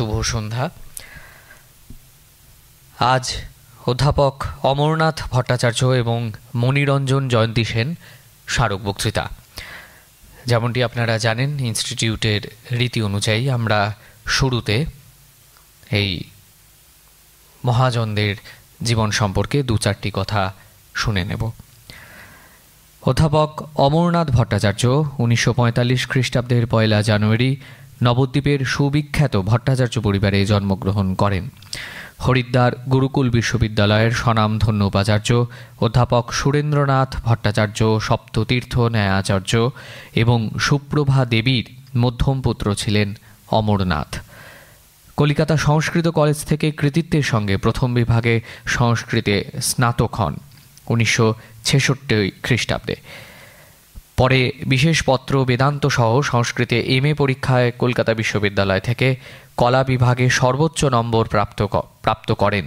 শুভ সন্ধ্যা। আজ অধ্যাপক অমরনাথ ভট্টাচার্য এবং মণিরঞ্জন জয়ন্তী সেন স্মারক বক্তৃতা। যেমনটি আপনারা জানেন, ইনস্টিটিউটের রীতি অনুযায়ী আমরা শুরুতে এই মহাজনদের জীবন সম্পর্কে দু চারটি কথা শুনে নেব। অধ্যাপক অমরনাথ ভট্টাচার্য 1945 খ্রিস্টাব্দের 1 জানুয়ারি নবদ্বীপের সুবিখ্যাত ভট্টাচার্য পরিবারে জন্মগ্রহণ করেন। হরিদ্বার গুরুকুল বিশ্ববিদ্যালয়ের স্বনামধন্য উপাচার্য অধ্যাপক সুরেন্দ্রনাথ ভট্টাচার্য সপ্ততীর্থ ন্যায়াচার্য এবং সুপ্রভা দেবীর মধ্যম পুত্র ছিলেন অমরনাথ। কলিকাতা সংস্কৃত কলেজ থেকে কৃতিত্বের সঙ্গে প্রথম বিভাগে সংস্কৃতে স্নাতক হন 1966 খ্রিস্টাব্দে। পরে বিশেষ পত্র বেদান্ত সহ সংস্কৃতে MA পরীক্ষায় কলকাতা বিশ্ববিদ্যালয় থেকে কলা বিভাগে সর্বোচ্চ নম্বর প্রাপ্ত করেন।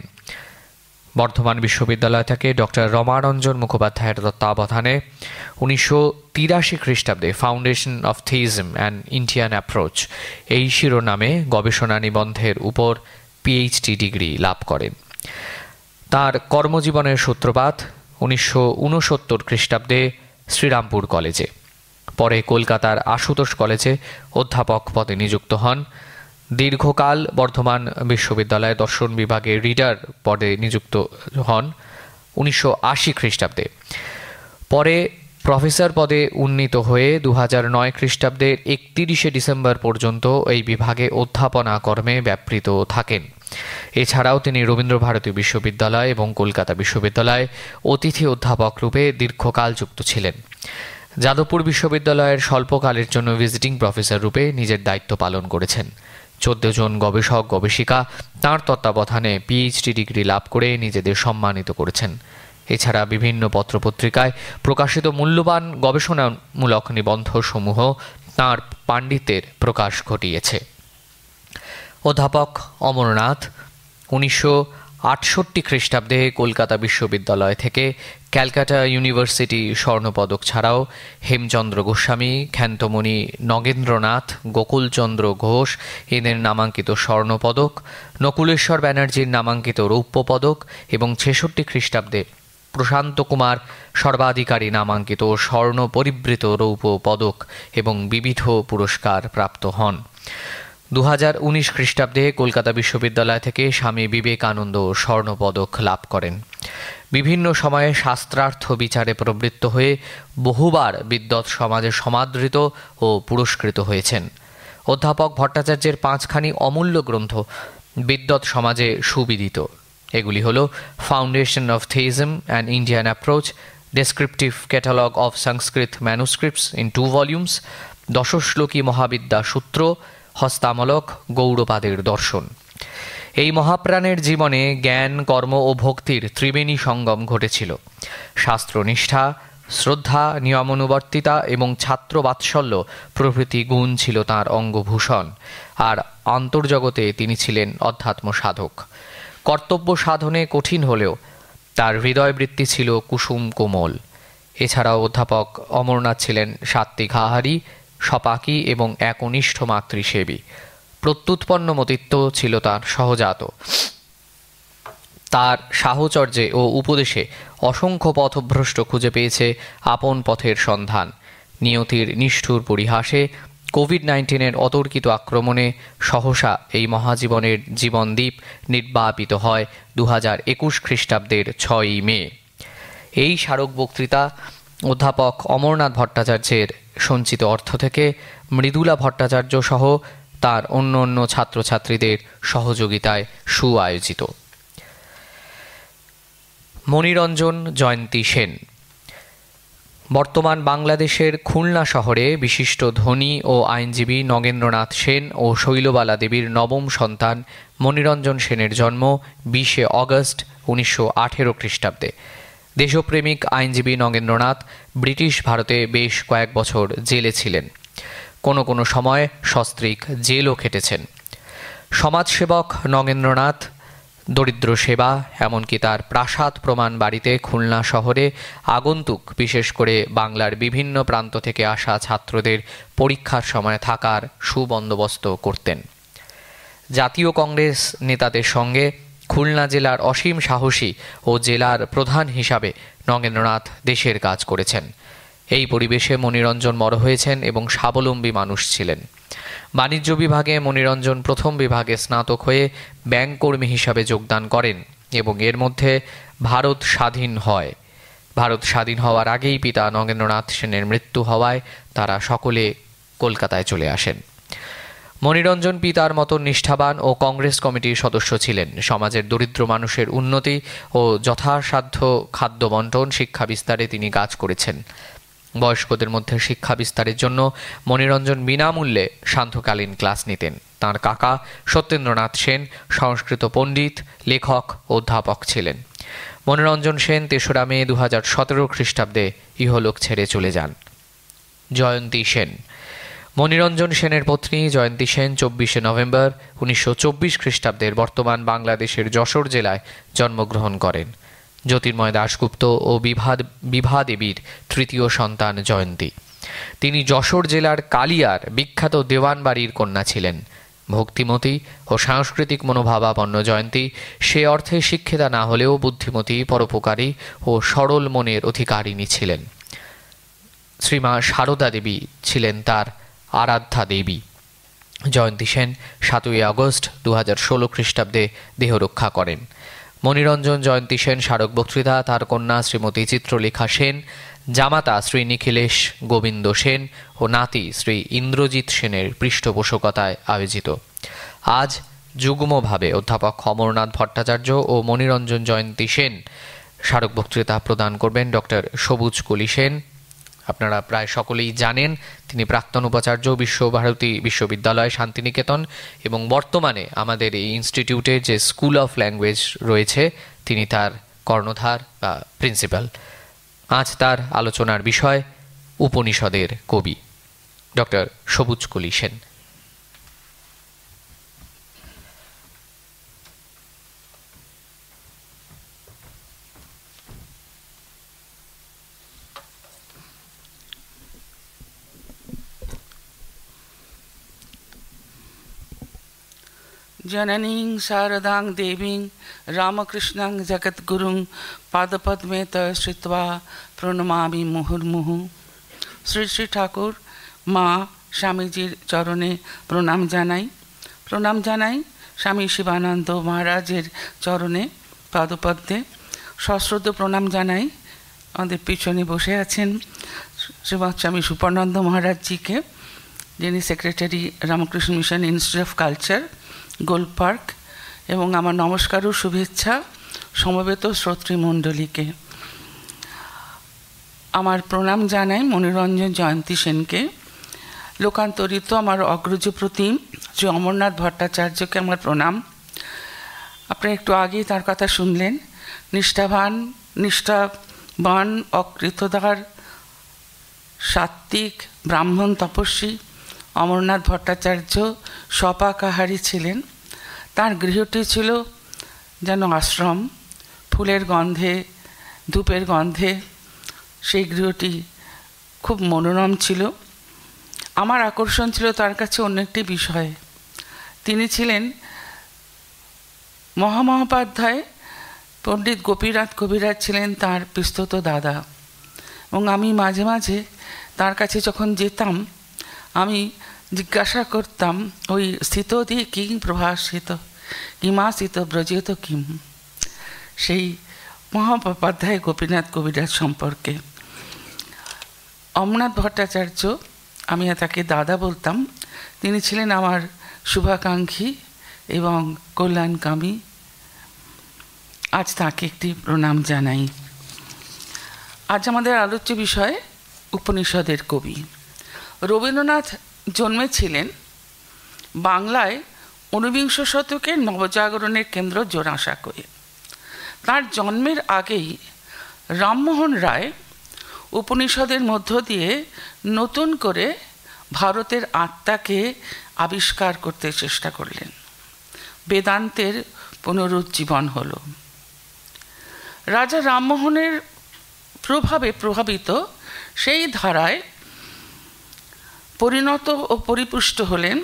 বর্ধমান বিশ্ববিদ্যালয় থেকে ডক্টর রমারঞ্জন মুখোপাধ্যায়ের তত্ত্বাবধানে 1983 খ্রিস্টাব্দে foundation of theism and Indian approach এই শিরোনামে গবেষণা নিবন্ধের উপর PhD ডিগ্রি লাভ করেন। তার কর্মজীবনের সূত্রপাত 1969 খ্রিস্টাব্দে শ্রীরামপুর কলেজে। পরে কলকাতার আশুতোষ কলেজে অধ্যাপক পদে নিযুক্ত হন। দীর্ঘকাল বর্ধমান বিশ্ববিদ্যালয়ে দর্শন বিভাগে রিডার পদে নিযুক্ত হন 1980 খ্রিস্টাব্দে। পরে প্রফেসর পদে উন্নীত হয়ে 2009 খ্রিস্টাব্দের 31 ডিসেম্বর পর্যন্ত এই বিভাগে অধ্যাপনা কর্মে ব্যাপৃত থাকেন। এছাড়াও তিনি রবীন্দ্রভারতী বিশ্ববিদ্যালয় এবং কলকাতা বিশ্ববিদ্যালয়ে অতিথি অধ্যাপক রূপে দীর্ঘকাল যুক্ত ছিলেন। যাদবপুর বিশ্ববিদ্যালয়ের স্বল্পকালের জন্য ভিজিটিং প্রফেসর রূপে নিজের দায়িত্ব পালন করেছেন। 14 জন গবেষক গবেষিকা তাঁর তত্ত্বাবধানে PhD ডিগ্রি লাভ করে নিজেদের সম্মানিত করেছেন। এছাড়া বিভিন্ন পত্রপত্রিকায় প্রকাশিত মূল্যবান গবেষণামূলক নিবন্ধসমূহ তাঁর পাণ্ডিত্যের প্রকাশ ঘটিয়েছে। অধ্যাপক অমরনাথ 1968 খ্রিস্টাব্দে কলকাতা বিশ্ববিদ্যালয় থেকে ক্যালকাটা ইউনিভার্সিটি স্বর্ণপদক ছাড়াও হেমচন্দ্র গোস্বামী, ক্ষান্তমণি নগেন্দ্রনাথ, গোকুলচন্দ্র ঘোষ এদের নামাঙ্কিত স্বর্ণপদক, নকুলেশ্বর ব্যানার্জির নামাঙ্কিত রৌপ্য পদক এবং 66 খ্রিস্টাব্দে প্রশান্ত কুমার সর্বাধিকারী নামাঙ্কিত স্বর্ণ পরিবৃত রৌপ্য পদক এবং বিবিধ পুরস্কার প্রাপ্ত হন। 2019 খ্রিস্টাব্দে কলকাতা বিশ্ববিদ্যালয় থেকে স্বামী বিবেকানন্দ স্বর্ণপদক লাভ করেন। বিভিন্ন সময়ে শাস্ত্রার্থ বিচারে প্রবৃত্ত হয়ে বহুবার বিদ্বৎ সমাজে সমাদৃত ও পুরস্কৃত হয়েছেন। অধ্যাপক ভট্টাচার্যের 5খানি অমূল্য গ্রন্থ বিদ্বৎ সমাজে সুবিদিত। এগুলি হল foundation of theism and Indian approach, descriptive catalogue of Sanskrit manuscripts in 2 volumes, Dashashloki Mahavidya Sutra, Hastamalaka, গৌড়পাদের দর্শন। এই মহাপ্রাণের জীবনে জ্ঞান, কর্ম ও ভক্তির ত্রিবেণী সঙ্গম ঘটেছিল। শাস্ত্রনিষ্ঠা, শ্রদ্ধা, নিয়মানুবর্তিতা এবং ছাত্র বাৎসল্য প্রভৃতি গুণ ছিল তাঁর অঙ্গভূষণ। আর অন্তর্জগতে তিনি ছিলেন অধ্যাত্ম সাধক। কর্তব্য সাধনে কঠিন হলেও তার হৃদয়বৃত্তি ছিল কুসুম কোমল। এছাড়াও অধ্যাপক অমরনাথ ছিলেন সাত্ত্বিক আহারী, সপাকী এবং একনিষ্ঠ মাতৃসেবী। প্রত্যুৎপন্ন মতিত্ব ছিল তার সহজাত। তার সাহচর্যে ও উপদেশে অসংখ্য পথভ্রষ্ট খুঁজে পেয়েছে আপন পথের সন্ধান। নিয়তির নিষ্ঠুর পরিহাসে কোভিড-19 অতর্কিত আক্রমণে সহসা এই মহাজীবনের জীবনদ্বীপ নির্বাপিত হয় 2021 খ্রিস্টাব্দের 6 মে। এই স্মারক বক্তৃতা অধ্যাপক অমরনাথ ভট্টাচার্যের সঞ্চিত অর্থ থেকে মৃদুলা ভট্টাচার্য সহ তার অন্য ছাত্রছাত্রীদের সহযোগিতায় সুআয়োজিত। মণিরঞ্জন জয়ন্তী সেন বর্তমান বাংলাদেশের খুলনা শহরে বিশিষ্ট ধনী ও আইনজীবী নগেন্দ্রনাথ সেন ও শৈলবালা দেবীর নবম সন্তান মণিরঞ্জন সেনের জন্ম 20 অগস্ট 1918 খ্রিস্টাব্দে। দেশপ্রেমিক আইনজীবী নগেন্দ্রনাথ ব্রিটিশ ভারতে বেশ কয়েক বছর জেলে ছিলেন। কোনো সময় সস্ত্রীক জেলও খেটেছেন। সমাজসেবক নগেন্দ্রনাথ দরিদ্র সেবা, এমনকি তার প্রাসাদ প্রমাণ বাড়িতে খুলনা শহরে আগন্তুক, বিশেষ করে বাংলার বিভিন্ন প্রান্ত থেকে আসা ছাত্রদের পরীক্ষার সময় থাকার সুবন্দোবস্ত করতেন। জাতীয় কংগ্রেস নেতাদের সঙ্গে খুলনা জেলার অসীম সাহসী ও জেলার প্রধান হিসাবে নগেন্দ্রনাথ দেশের কাজ করেছেন। এই পরিবেশে মণিরঞ্জন বড় হয়েছেন এবং স্বাবলম্বী মানুষ ছিলেন। বাণিজ্য বিভাগে মণিরঞ্জন প্রথম বিভাগে স্নাতক হয়ে ব্যাংক কর্মী হিসাবে যোগদান করেন এবং এর মধ্যে ভারত স্বাধীন হয়। ভারত স্বাধীন হওয়ার আগেই পিতা নগেন্দ্রনাথ সেনের মৃত্যু হওয়ায় তারা সকলে কলকাতায় চলে আসেন। মণিরঞ্জন পিতার মতো নিষ্ঠাবান ও কংগ্রেস কমিটির সদস্য ছিলেন। সমাজের দরিদ্র মানুষের উন্নতি ও যথাসাধ্য খাদ্য বন্টন, শিক্ষা বিস্তারে তিনি কাজ করেছেন। বয়স্কদের মধ্যে শিক্ষা বিস্তারের জন্য মণিরঞ্জন বিনামূল্যে সান্ধ্যকালীন ক্লাস নিতেন। তাঁর কাকা সত্যেন্দ্রনাথ সেন সংস্কৃত পণ্ডিত, লেখক, অধ্যাপক ছিলেন। মণিরঞ্জন সেন ৩রা মে ২০১৭ খ্রিস্টাব্দে ইহলোক ছেড়ে চলে যান। জয়ন্তী সেন। মণিরঞ্জন সেনের পত্নী জয়ন্তী সেন ২৪শে নভেম্বর ১৯২৪ খ্রিস্টাব্দের বর্তমান বাংলাদেশের যশোর জেলায় জন্মগ্রহণ করেন। জ্যোতির্ময় দাশগুপ্ত ও বিভা দেবীর তৃতীয় সন্তান জয়ন্তী। তিনি যশোর জেলার কালিয়ার বিখ্যাত দেওয়ানবাড়ির কন্যা ছিলেন। ভক্তিমতী ও সাংস্কৃতিক মনোভাবাপন্ন জয়ন্তী সে অর্থে শিক্ষিতা না হলেও বুদ্ধিমতী, পরোপকারী ও সরল মনের অধিকারিণী ছিলেন। শ্রীমা সারদা দেবী ছিলেন তার আরাধ্যা দেবী। জয়ন্তী সেন ৭ই আগস্ট ২০১৬ খ্রিস্টাব্দে দেহরক্ষা করেন। মণিরঞ্জন জয়ন্তী সেন স্মারক বক্তৃতা তার কন্যা শ্রীমতী চিত্রলেখা সেন, জামাতা শ্রী নিখিলেশ গোবিন্দ সেন ও নাতি শ্রী ইন্দ্রজিৎ সেনের পৃষ্ঠপোষকতায় আয়োজিত। আজ যুগ্মভাবে অধ্যাপক অমরনাথ ভট্টাচার্য ও মণিরঞ্জন জয়ন্তী সেন স্মারক বক্তৃতা প্রদান করবেন ডক্টর সবুজ কলি সেন। আপনারা প্রায় সকলেই জানেন তিনি প্রাক্তন উপাচার্য, বিশ্বভারতী বিশ্ববিদ্যালয় শান্তিনিকেতন, এবং বর্তমানে আমাদের এই ইনস্টিটিউটের যে স্কুল অফ ল্যাঙ্গুয়েজ রয়েছে তিনি তার কর্ণধার বা প্রিন্সিপাল। আজ তার আলোচনার বিষয় উপনিষদের কবি ডক্টর সবুজ কলি সেন। जननीं शारदां देवीं रामकृष्णां जगद्गुरुं पादपद्मे तव श्रित्वा प्रणमामि मुहुर्मुहुः। শ্রী শ্রী ঠাকুর মা স্বামীজির চরণে প্রণাম জানাই স্বামী শিবানন্দ মহারাজের চরণে পাদপদ্মে সশ্রদ্ধ প্রণাম জানাই আমাদের পিছনে বসে আছেন শ্রীমৎ স্বামী সুপর্ণানন্দ মহারাজজিকে, যিনি secretary Ramakrishna mission institute of culture, goal park, এবং আমার নমস্কার ও শুভেচ্ছা সমবেত শ্রোতৃমণ্ডলীকে। আমার প্রণাম জানাই মণিরঞ্জন জয়ন্তী সেনকে। লোকান্তরিত আমার অগ্রজ প্রতিম শ্রী অমরনাথ ভট্টাচার্যকে আমার প্রণাম। আপনারা একটু আগেই তার কথা শুনলেন। নিষ্ঠাবান, অকৃতদার, সাত্ত্বিক, ব্রাহ্মণ তপস্বী অমরনাথ ভট্টাচার্য স্বপাকাহারী ছিলেন। তার গৃহটি ছিল যেন আশ্রম, ফুলের গন্ধে, ধূপের গন্ধে সেই গৃহটি খুব মনোরম ছিল। আমার আকর্ষণ ছিল তার কাছে অন্য একটি বিষয়ে। তিনি ছিলেন মহামহোপাধ্যায় পণ্ডিত গোপীনাথ কবিরাজ ছিলেন তার পিস্তত দাদা, এবং আমি মাঝে মাঝে তার কাছে যখন যেতাম আমি জিজ্ঞাসা করতাম ওই স্থিত দিয়ে কিং প্রভাসিত কিমাসিত ব্রজিত কিম, সেই মহামহোপাধ্যায় গোপীনাথ কবিরাজ সম্পর্কে। অমরনাথ ভট্টাচার্য, আমি তাকে দাদা বলতাম, তিনি ছিলেন আমার শুভাকাঙ্ক্ষী এবং কল্যাণকামী। আজ তাকে একটি প্রণাম জানাই। আজ আমাদের আলোচ্য বিষয় উপনিষদের কবি। রবীন্দ্রনাথ জন্মেছিলেন বাংলায় ঊনবিংশ শতকের নবজাগরণের কেন্দ্র জোড়াসাঁকোয়ে। তার জন্মের আগেই রামমোহন রায় উপনিষদের মধ্য দিয়ে নতুন করে ভারতের আত্মাকে আবিষ্কার করতে চেষ্টা করলেন। বেদান্তের পুনরুজ্জীবন হলো। রাজা রামমোহনের প্রভাবে প্রভাবিত সেই ধারায় পরিণত ও পরিপুষ্ট হলেন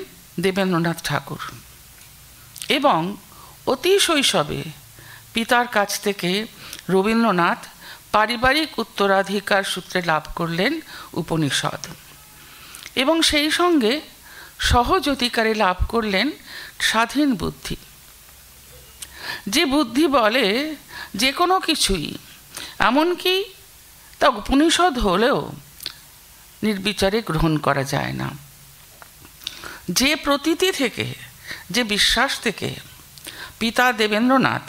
দেবেন্দ্রনাথ ঠাকুর। এবং অতি শৈশবে পিতার কাছ থেকে রবীন্দ্রনাথ পারিবারিক উত্তরাধিকার সূত্রে লাভ করলেন উপনিষদ এবং সেই সঙ্গে সহজ অধিকারে লাভ করলেন স্বাধীন বুদ্ধি, যে বুদ্ধি বলে যে কোনো কিছুই, এমনকি তা উপনিষদ হলেও নির্বিচারে গ্রহণ করা যায় না। যে প্রতীতি থেকে, যে বিশ্বাস থেকে পিতা দেবেন্দ্রনাথ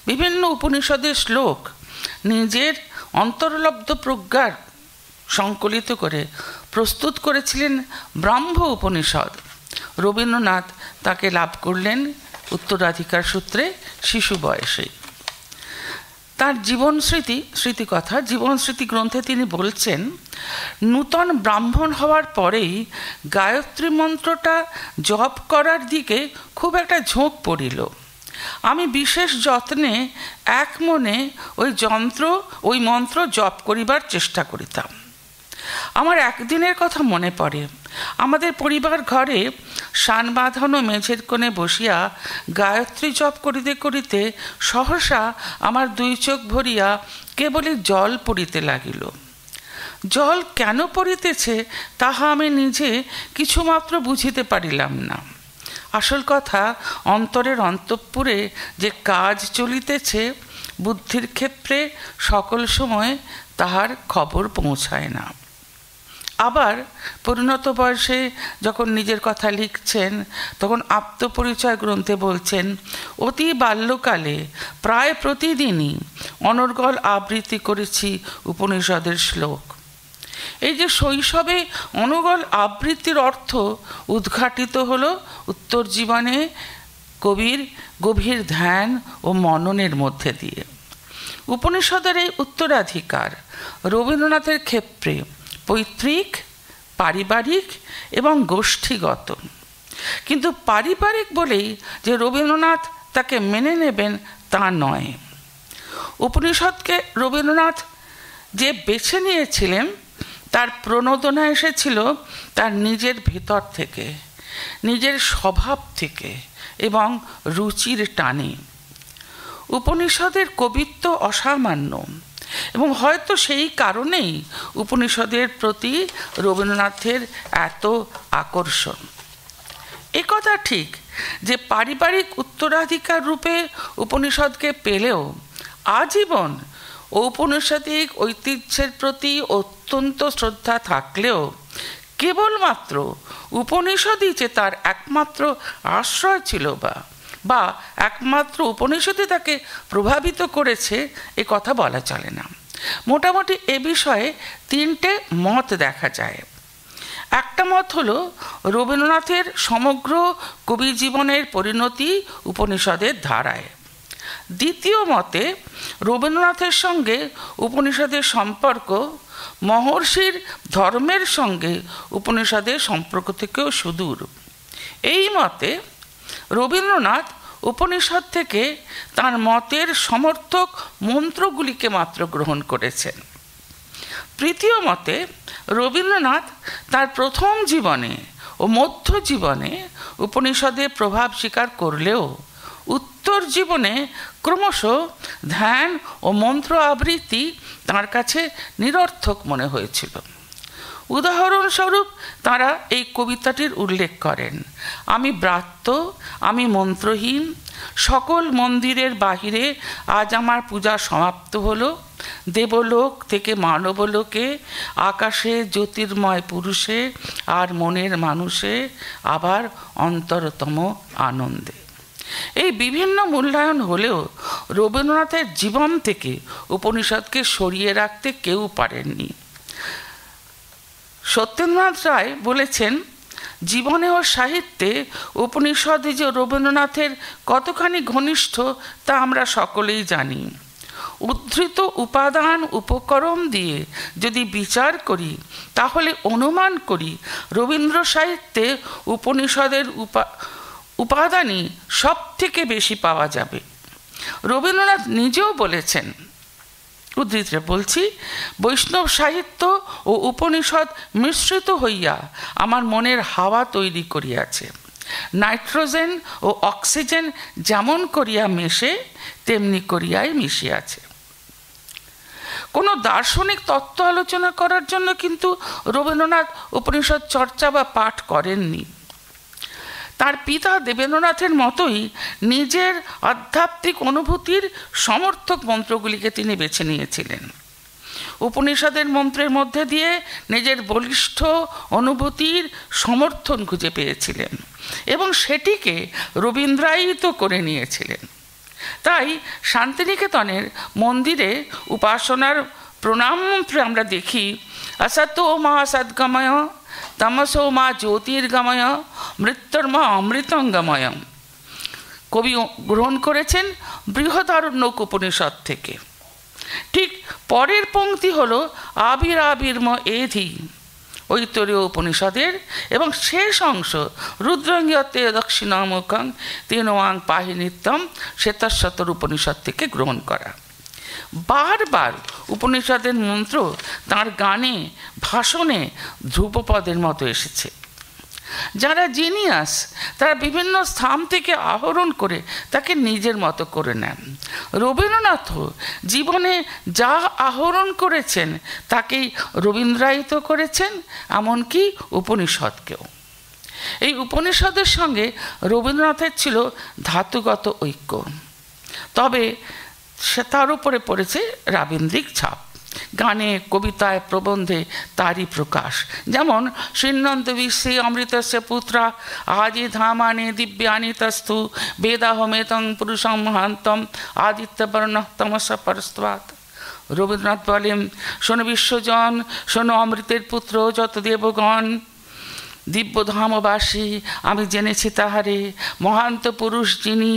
বিভিন্ন উপনিষদের শ্লোক নিজের অন্তর্লব্ধ প্রজ্ঞার সংকলিত করে প্রস্তুত করেছিলেন ব্রাহ্ম উপনিষদ, রবীন্দ্রনাথ তাকে লাভ করলেন উত্তরাধিকার সূত্রে শিশু বয়সে। তার জীবন স্মৃতি গ্রন্থে তিনি বলছেন, নূতন ব্রাহ্মণ হওয়ার পরেই গায়ত্রী মন্ত্রটা জপ করার দিকে খুব একটা ঝোঁক পড়িল। আমি বিশেষ যত্নে এক মনে ওই মন্ত্র জপ করিবার চেষ্টা করিতাম। আমার একদিনের কথা মনে পড়ে, আমাদের পরিবার ঘরে শান বাঁধানো মেঝের কোণে বসিয়া গায়ত্রী জপ করিতে করিতে সহসা আমার দুই চোখ ভরিয়া কেবলই জল পড়িতে লাগিল। জল কেন পড়িতেছে তাহা আমি নিজে কিছুমাত্র বুঝিতে পারিলাম না। আসল কথা, অন্তরের অন্তঃপুরে যে কাজ চলিতেছে বুদ্ধির ক্ষেত্রে সকল সময় তাহার খবর পৌঁছায় না। আবার পরিণত বয়সে যখন নিজের কথা লিখছেন তখন আত্মপরিচয় গ্রন্থে বলছেন, অতি বাল্যকালে প্রায় প্রতিদিনই অনর্গল আবৃত্তি করেছি উপনিষদের শ্লোক। এই যে শৈশবে অনর্গল আবৃত্তির অর্থ উদ্ঘাটিত হলো উত্তর জীবনে কবির গভীর ধ্যান ও মননের মধ্যে দিয়ে। উপনিষদের এই উত্তরাধিকার রবীন্দ্রনাথের ক্ষেত্রে পৈতৃক, পারিবারিক এবং গোষ্ঠীগত। কিন্তু পারিবারিক বলেই যে রবীন্দ্রনাথ তাকে মেনে নেবেন তা নয়। উপনিষদকে রবীন্দ্রনাথ যে বেছে নিয়েছিলেন তার প্রণোদনা এসেছিল তার নিজের ভেতর থেকে, নিজের স্বভাব থেকে এবং রুচির টানে। উপনিষদের কবিত্ব অসামান্য এবং হয়তো সেই কারণেই উপনিষদের প্রতি রবীন্দ্রনাথের এত আকর্ষণ। একথা ঠিক যে পারিবারিক উত্তরাধিকার রূপে উপনিষদকে পেলেও আজীবন ঔপনিষদিক ঐতিহ্যের প্রতি অত্যন্ত শ্রদ্ধা থাকলেও কেবলমাত্র উপনিষদই যে তার একমাত্র আশ্রয় ছিল বা একমাত্র উপনিষদই তাকে প্রভাবিত করেছে এ কথা বলা চলে না। মোটামুটি এ বিষয়ে তিনটে মত দেখা যায়। একটা মত হলো রবীন্দ্রনাথের সমগ্র কবি জীবনের পরিণতি উপনিষদের ধারায়। দ্বিতীয় মতে রবীন্দ্রনাথের সঙ্গে উপনিষদের সম্পর্ক মহর্ষির ধর্মের সঙ্গে উপনিষদের সম্পর্ক থেকেও সুদূর। এই মতে রবীন্দ্রনাথ উপনিষদ থেকে তার মতের সমর্থক মন্ত্রগুলিকে মাত্র গ্রহণ করেছেন। তৃতীয় মতে রবীন্দ্রনাথ তার প্রথম জীবনে ও মধ্য জীবনে উপনিষদের প্রভাব স্বীকার করলেও উত্তর জীবনে ক্রমশ ধ্যান ও মন্ত্র আবৃত্তি তাঁর কাছে নিরর্থক মনে হয়েছিল। উদাহরণস্বরূপ তাঁরা এই কবিতাটির উল্লেখ করেন, আমি ব্রাত্য, আমি মন্ত্রহীন, সকল মন্দিরের বাহিরে আজ আমার পূজা সমাপ্ত হলো, দেবলোক থেকে মানবলোকে, আকাশে জ্যোতির্ময় পুরুষে আর মনের মানুষে, আবার অন্তরতম আনন্দে। এই বিভিন্ন মূল্যায়ন হলেও রবীন্দ্রনাথের জীবন থেকে উপনিষদকে সরিয়ে রাখতে কেউ পারেননি। সত্যেন্দ্রনাথ রায় বলেছেন, জীবনে ও সাহিত্যে উপনিষদে যে রবীন্দ্রনাথের কতখানি ঘনিষ্ঠ তা আমরা সকলেই জানি। উদ্ধৃত উপাদান উপকরণ দিয়ে যদি বিচার করি তাহলে অনুমান করি রবীন্দ্র সাহিত্যে উপনিষদের উপাদানই সব থেকে বেশি পাওয়া যাবে। রবীন্দ্রনাথ নিজেও বলেছেন, উদ্ধৃতিতে বলছি, বৈষ্ণব সাহিত্য ও উপনিষদ মিশ্রিত হইয়া আমার মনের হাওয়া তৈরি করিয়াছে। নাইট্রোজেন ও অক্সিজেন যেমন করিয়া মেশে তেমনি করিয়াই মিশিয়াছে। কোনো দার্শনিক তত্ত্ব আলোচনা করার জন্য কিন্তু রবীন্দ্রনাথ উপনিষদ চর্চা বা পাঠ করেননি। তার পিতা দেবেন্দ্রনাথের মতোই নিজের আধ্যাত্মিক অনুভূতির সমর্থক মন্ত্রগুলিকে তিনি বেছে নিয়েছিলেন। উপনিষদের মন্ত্রের মধ্যে দিয়ে নিজের বলিষ্ঠ অনুভূতির সমর্থন খুঁজে পেয়েছিলেন এবং সেটিকে রবীন্দ্রায়িত করে নিয়েছিলেন। তাই শান্তিনিকেতনের মন্দিরে উপাসনার প্রণাম মন্ত্রে আমরা দেখি, असतो मा सद्गमय तमसो मा ज्योतिर्गमय মৃত্যুর্মা অমৃতঙ্গময়। কবি গ্রহণ করেছেন বৃহদারণ্যক উপনিষদ থেকে। ঠিক পরের পংক্তি হলো আবিরাবির্ম এধি ঐতরীয় উপনিষদের, এবং শেষ অংশ রুদ্রঙ্গতে দক্ষিণামুখং তেনোয়াং পাহি নিত্যম শ্বেতাশ্বতর উপনিষদ থেকে গ্রহণ করা। বারবার উপনিষদের মন্ত্র তাঁর গানে ভাষণে ধ্রুপপদের মতো এসেছে। যারা জিনিয়াস তারা বিভিন্ন স্থান থেকে আহরণ করে তাকে নিজের মতো করে নেন। রবীন্দ্রনাথও জীবনে যা আহরণ করেছেন তাকেই রবীন্দ্রায়িত করেছেন, এমনকি উপনিষদকেও। এই উপনিষদের সঙ্গে রবীন্দ্রনাথের ছিল ধাতুগত ঐক্য, তবে সে তার উপরে পড়েছে রাবীন্দ্রিক ছাপ। গানে, কবিতায়, প্রবন্ধে তারই প্রকাশ। যেমন শ্রীনন্দ বিশ্বে অমৃতস্য পুত্রা আদি ধামানে দিব্যানি তস্তু বেদাহমেতং পুরুষম মহান্তম আদিত্যবর্ণ তমস পরস্তাৎ। রবীন্দ্রনাথ বলেন, শোনো বিশ্বজন, শোনো অমৃতের পুত্র যত দেবগণ, দিব্যধামবাসী আমি জেনেছি তাহারে, মহান্ত পুরুষ যিনি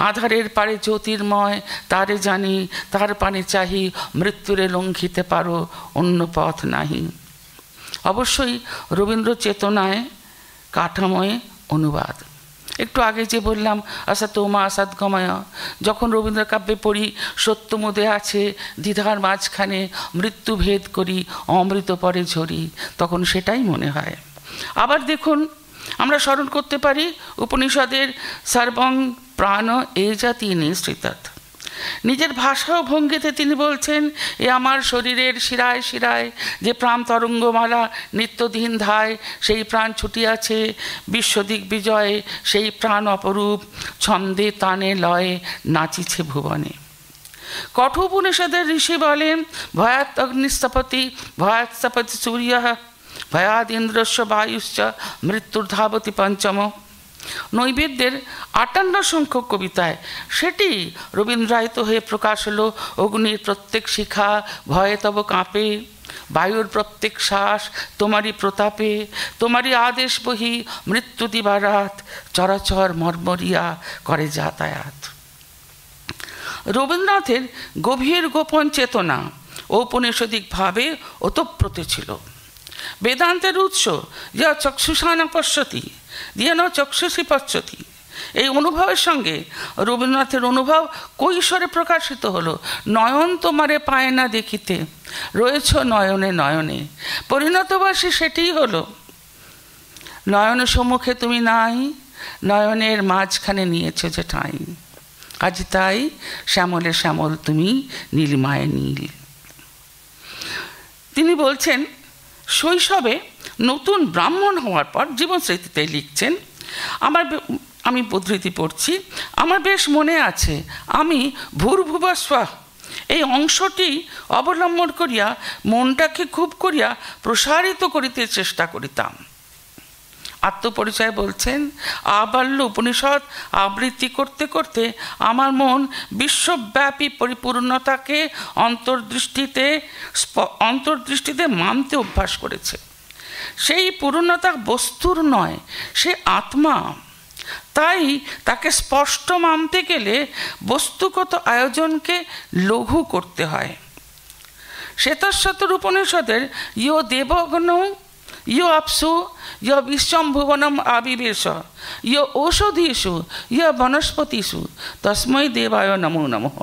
আধারের পারে জ্যোতির্ময়, তারে জানি তার পানে চাহি, মৃত্যুরে লঙ্ঘিতে পারো অন্য পথ নাহি। অবশ্যই রবীন্দ্র চেতনায় কাঠামোয় অনুবাদ। একটু আগে যে বললাম असतो मा सद्गमय, যখন রবীন্দ্র কাব্যে পড়ি সত্যমুদে আছে দ্বিধার মাঝখানে মৃত্যু ভেদ করি অমৃত পরে ঝরি, তখন সেটাই মনে হয়। আবার দেখুন, আমরা স্মরণ করতে পারি উপনিষদের সর্বং প্রাণ এ জাতি নিঃসৃতৎ। নিজের ভাষা ও ভঙ্গিতে তিনি বলছেন, এ আমার শরীরের শিরায় শিরায় যে প্রাণ তরঙ্গমালা নিত্যদিন ধায়, সেই প্রাণ ছুটিয়াছে বিশ্বদিক বিজয়ে, সেই প্রাণ অপরূপ ছন্দে তানে লয়ে নাচিছে ভুবনে। কঠোপনিষদের ঋষি বলেন, ভয়াত অগ্নিস্তপতি ভয়াত স্তপতি সূর্য ভয়াদিন্দ্রস্য বায়ুশ্চ মৃত্যুর্ধাবতি পঞ্চম। নৈবেদ্যের 58 সংখ্যক কবিতায় সেটি রবীন্দ্রায়িত হয়ে প্রকাশ হলো। অগ্নির প্রত্যেক শিখা ভয়ে তব কাঁপে, বায়ুর প্রত্যেক শ্বাস তোমারই প্রতাপে, তোমারই আদেশ বহি মৃত্যু দিবারাত, চরাচর মর্মরিয়া করে যাতায়াত। রবীন্দ্রনাথের গভীর গোপন চেতনা ঔপনিষদিকভাবে ওতপ্রোত ছিল। বেদান্তের উৎস যা চক্ষুষা ন পশ্যতি যেন চক্ষুষী পশ্যতি, এই অনুভবের সঙ্গে রবীন্দ্রনাথের অনুভব কৈশোরে প্রকাশিত হলো। নয়ন তোমারে পায় না দেখিতে, রয়েছ নয়নে নয়নে। পরিণতবাসী সেটিই হলো, নয়ন সম্মুখে তুমি নাই, নয়নের মাঝখানে নিয়েছ যে ঠাঁই। আজ তাই শ্যামলে শ্যামল তুমি, নীলিমায় নীল। তিনি বলছেন, শৈশবে নতুন ব্রাহ্মণ হওয়ার পর জীবন স্মৃতিতে লিখছেন, আমি উদ্ধৃতি পড়ছি, আমার বেশ মনে আছে আমি ভূর্ভুবস্বাহ এই অংশটি অবলম্বন করিয়া মনটাকে খুব করিয়া প্রসারিত করিতে চেষ্টা করিতাম। আত্মপরিচয় বলছেন, আবাল্য উপনিষদ আবৃত্তি করতে করতে আমার মন বিশ্বব্যাপী পরিপূর্ণতাকে অন্তর্দৃষ্টিতে মানতে অভ্যাস করেছে। সেই পূর্ণতা বস্তুর নয়, সে আত্মা। তাই তাকে স্পষ্ট মানতে গেলে বস্তুগত আয়োজনকে লঘু করতে হয়। শ্বেতাশ্বতর উপনিষদের ইয় দেবগণ ইয় আপসু ইয় বিশ্বম্ভুবনম আবিবেশ ইয় ঔষধীষু ইয় বনস্পতিষু তস্মৈ দেবায় নমো নমঃ,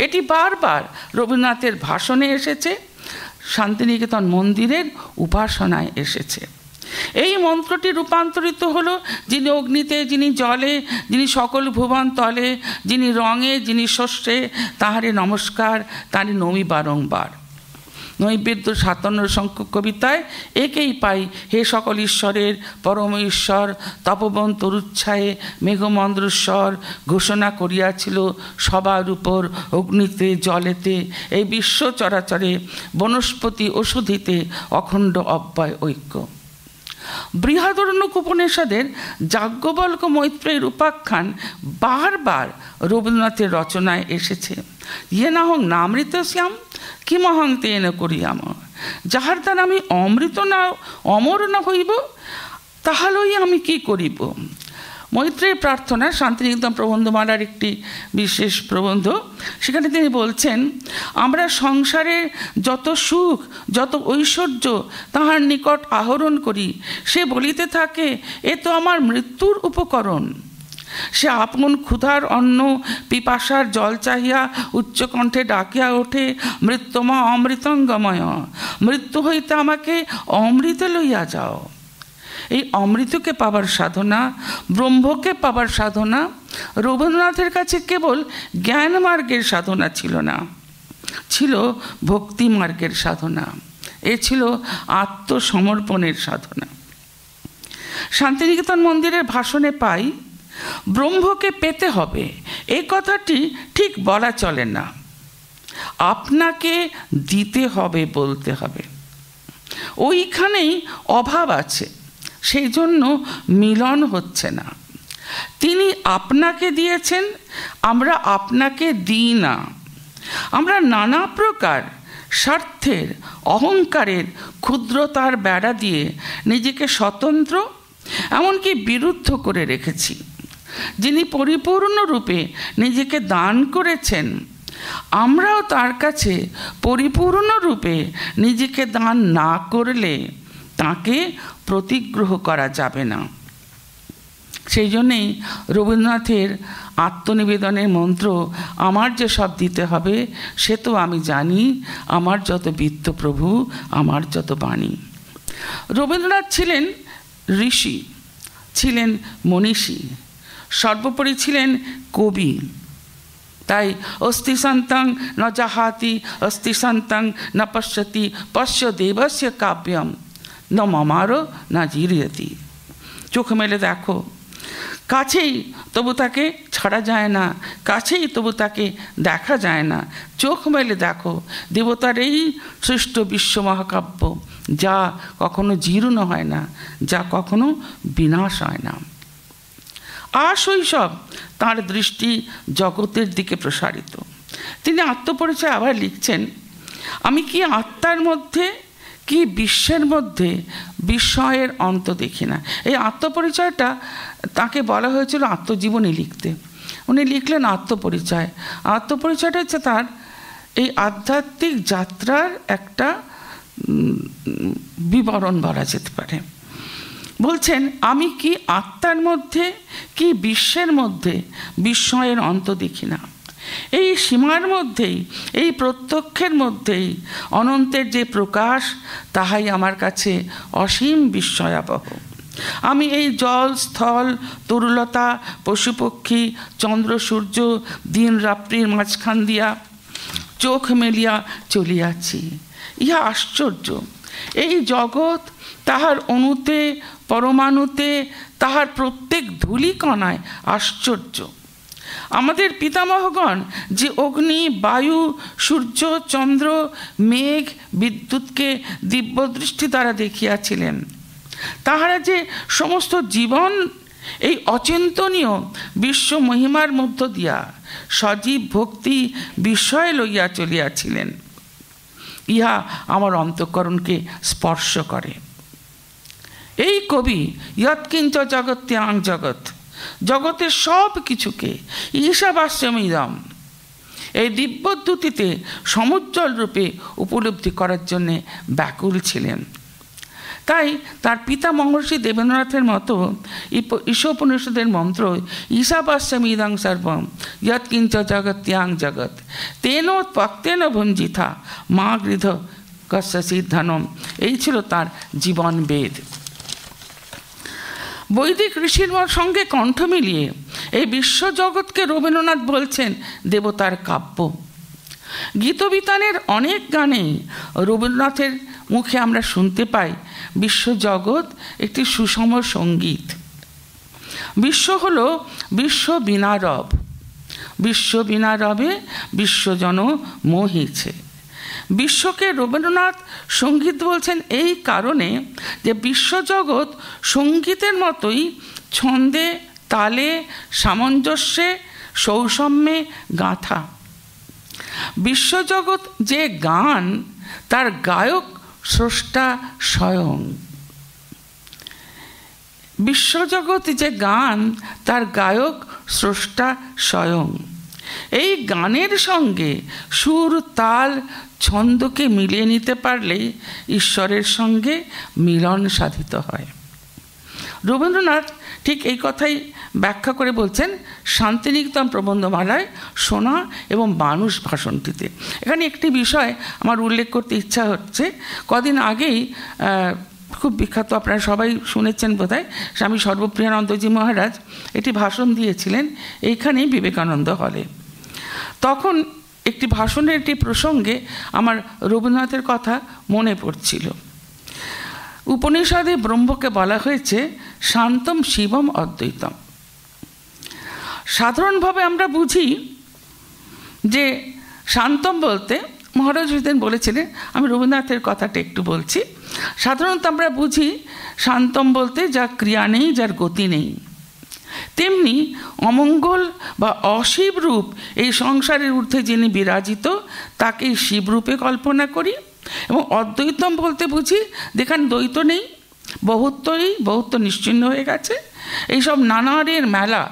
এটি বারবার রবীন্দ্রনাথের ভাষণে এসেছে, শান্তিনিকেতন মন্দিরের উপাসনায় এসেছে। এই মন্ত্রটি রূপান্তরিত হলো যিনি অগ্নিতে, যিনি জলে, যিনি সকল ভুবন তলে, যিনি রঙে, যিনি শস্যে, তাহারে নমস্কার, তাঁরে নমি বারংবার। নৈবেদ্য 57 সংখ্যক কবিতায় একেই পাই। হে সকল ঈশ্বরের পরম ঈশ্বর, তপবন তরুচ্ছায়ে মেঘমন্দ্রস্বর ঘোষণা করিয়াছিল সবার উপর অগ্নিতে জলেতে, এই বিশ্ব চরাচরে বনস্পতি ওষুধিতে অখণ্ড অব্যয় ঐক্য। বৃহদারণ্যক উপনিষদের যাজ্ঞবল্ক্য মৈত্রেয়ীর উপাখ্যান বারবার রবীন্দ্রনাথের রচনায় এসেছে। ইয়ে নাহং নামৃতস্যাম কিমহং তেন করিয়াম, যাহার দ্বারা আমি অমৃত না অমর না হইব, তাহলেই আমি কি করিব। মৈত্রেয়ীর প্রার্থনা শান্তিনিকেতন প্রবন্ধমালার একটি বিশেষ প্রবন্ধ। সেখানে তিনি বলছেন, আমরা সংসারের যত সুখ যত ঐশ্বর্য তাহার নিকট আহরণ করি, সে বলিতে থাকে এ তো আমার মৃত্যুর উপকরণ। সে আপন ক্ষুধার অন্ন পিপাসার জল চাহিয়া উচ্চকণ্ঠে ডাকিয়া ওঠে, মৃত্যুমা অমৃতঙ্গময়, মৃত্যু হইতে আমাকে অমৃতে লইয়া যাও। এই অমৃতকে পাবার সাধনা, ব্রহ্মকে পাবার সাধনা রবীন্দ্রনাথের কাছে কেবল জ্ঞান মার্গের সাধনা ছিল না, ছিল ভক্তি মার্গের সাধনা, এ ছিল আত্মসমর্পণের সাধনা। শান্তিনিকেতন মন্দিরের ভাষণে পাই, ব্রহ্মকে পেতে হবে এই কথাটি ঠিক বলা চলে না, আপনাকে দিতে হবে বলতে হবে। ওইখানেই অভাব আছে, সেই জন্য মিলন হচ্ছে না। তিনি আপনাকে দিয়েছেন, আমরা আপনাকে দিই না। আমরা নানা প্রকার স্বার্থের অহংকারের ক্ষুদ্রতার বেড়া দিয়ে নিজেকে স্বতন্ত্র এমনকি বিরুদ্ধ করে রেখেছি। যিনি পরিপূর্ণরূপে নিজেকে দান করেছেন, আমরাও তার কাছে পরিপূর্ণরূপে নিজেকে দান না করলে তাকে প্রতিগ্রহ করা যাবে না। সেই জন্যেই রবীন্দ্রনাথের আত্মনিবেদনের মন্ত্র, আমার যে সব দিতে হবে সে তো আমি জানি, আমার যত বিত্ত প্রভু, আমার যত বাণী। রবীন্দ্রনাথ ছিলেন ঋষি, ছিলেন মনীষী, সর্বোপরি ছিলেন কবি। তাই অস্তি সন্তাং ন জাহাতি, অস্তি সন্তাং ন পশ্যতি, পশ্য দেবস্য কাব্যম ন মমারো না জিরিয়তি। চোখ মেলে দেখো, কাছেই তবু তাকে ছাড়া যায় না, কাছেই তবু তাকে দেখা যায় না। চোখ মেলে দেখো, দেবতার এই সৃষ্ট বিশ্ব মহাকাব্য, যা কখনো জীর্ণ হয় না, যা কখনো বিনাশ হয় না। আশৈশব তাঁর দৃষ্টি জগতের দিকে প্রসারিত। তিনি আত্মপরিচয় আবার লিখছেন, আমি কি আত্মার মধ্যে কি বিশ্বের মধ্যে বিস্ময়ের অন্ত দেখি না। এই আত্মপরিচয়টা তাকে বলা হয়েছিল আত্মজীবনী লিখতে। উনি লিখলেন আত্মপরিচয়। আত্মপরিচয়টা হচ্ছে তার এই আধ্যাত্মিক যাত্রার একটা বিবরণ বলা যেতে পারে। বলছেন, আমি কি আত্মার মধ্যে কি বিশ্বের মধ্যে বিস্ময়ের অন্ত দেখি না। এই সীমার মধ্যেই, এই প্রত্যক্ষের মধ্যেই অনন্তের যে প্রকাশ, তাহাই আমার কাছে অসীম বিস্ময়াবহ। আমি এই জল স্থল তরুলতা পশু পক্ষী চন্দ্র সূর্য দিন রাত্রির মাঝখান দিয়া চোখ মেলিয়া চলিয়াছি। ইহা আশ্চর্য। এই জগৎ তাহার অণুতে পরমাণুতে তাহার প্রত্যেক ধূলিকণায় আশ্চর্য। আমাদের পিতামহগণ যে অগ্নি বায়ু সূর্য চন্দ্র মেঘ বিদ্যুৎকে দিব্যদৃষ্টি দ্বারা দেখিয়াছিলেন, তাহারা যে সমস্ত জীবন এই অচিন্তনীয় বিশ্ব মহিমার মধ্য দিয়া সজীব ভক্তি বিষয় লইয়া চলিয়াছিলেন, ইহা আমার অন্তঃকরণকে স্পর্শ করে। এই কবি যৎকিঞ্চ জগত্যাং জগৎ, জগতের সব কিছুকে ঈশাবাস্যমিদম এই দিব্যদ্যুতিতে সমুজ্জ্বল রূপে উপলব্ধি করার জন্যে ব্যাকুল ছিলেন। তাই তার পিতা মহর্ষি দেবেন্দ্রনাথের মতো ঈশোপনিষদের মন্ত্র ঈশাবাস্যমিদং সর্বম যৎকিঞ্চ জগত্যাং জগৎ তেনোৎপক্তেন ভঞ্জিতা মা গৃধ কস্য সিদ্ধনম, এই ছিল তার জীবন বেদ। বৈদিক ঋষির সঙ্গে কণ্ঠ মিলিয়ে এই বিশ্বজগৎকে রবীন্দ্রনাথ বলছেন দেবতার কাব্য। গীতবিতানের অনেক গানেই রবীন্দ্রনাথের মুখে আমরা শুনতে পাই বিশ্বজগৎ একটি সুষম সঙ্গীত। বিশ্ব হল বিশ্ব বিনা রব, বিশ্ব বিনা রবে বিশ্বজন মোহিছে। বিশ্বকে রবীন্দ্রনাথ সঙ্গীত বলছেন এই কারণে যে বিশ্বজগৎ সঙ্গীতের মতোই ছন্দে, তালে, সামঞ্জস্যে, সৌষম্যে গাঁথা। বিশ্বজগৎ যে গান, তার গায়ক স্রষ্টা স্বয়ং। বিশ্বজগৎ যে গান, তার গায়ক স্রষ্টা স্বয়ং। এই গানের সঙ্গে সুর, তাল, ছন্দকে মিলিয়ে নিতে পারলেই ঈশ্বরের সঙ্গে মিলন সাধিত হয়। রবীন্দ্রনাথ ঠিক এই কথাই ব্যাখ্যা করে বলছেন শান্তিনিকেতন প্রবন্ধমালায় শোনা এবং মানুষ ভাষণটিতে। এখানে একটি বিষয় আমার উল্লেখ করতে ইচ্ছা হচ্ছে। কদিন আগেই খুব বিখ্যাত, আপনারা সবাই শুনেছেন বোধহয়, স্বামী সর্বপ্রিয়ানন্দজি মহারাজ একটি ভাষণ দিয়েছিলেন এইখানেই বিবেকানন্দ হলে। তখন একটি ভাষণের একটি প্রসঙ্গে আমার রবীন্দ্রনাথের কথা মনে পড়ছিল। উপনিষদে ব্রহ্মকে বলা হয়েছে শান্তম শিবম অদ্বৈতম। সাধারণভাবে আমরা বুঝি যে শান্তম বলতে, মহারাজ সেদিন বলেছিলেন, আমি রবীন্দ্রনাথের কথাটা একটু বলছি। সাধারণত আমরা বুঝি শান্তম বলতে যার ক্রিয়া নেই, যার গতি নেই। তেমনি অমঙ্গল বা অশিব রূপ এই সংসারের ঊর্ধ্বে যিনি বিরাজিত, তাকেই শিবরূপে কল্পনা করি। এবং অদ্বৈতম বলতে বুঝি যেখানে দ্বৈত নেই, বহুত্বই, বহুত্ব নিশ্চিহ্ন হয়ে গেছে, এইসব নানারের মেলা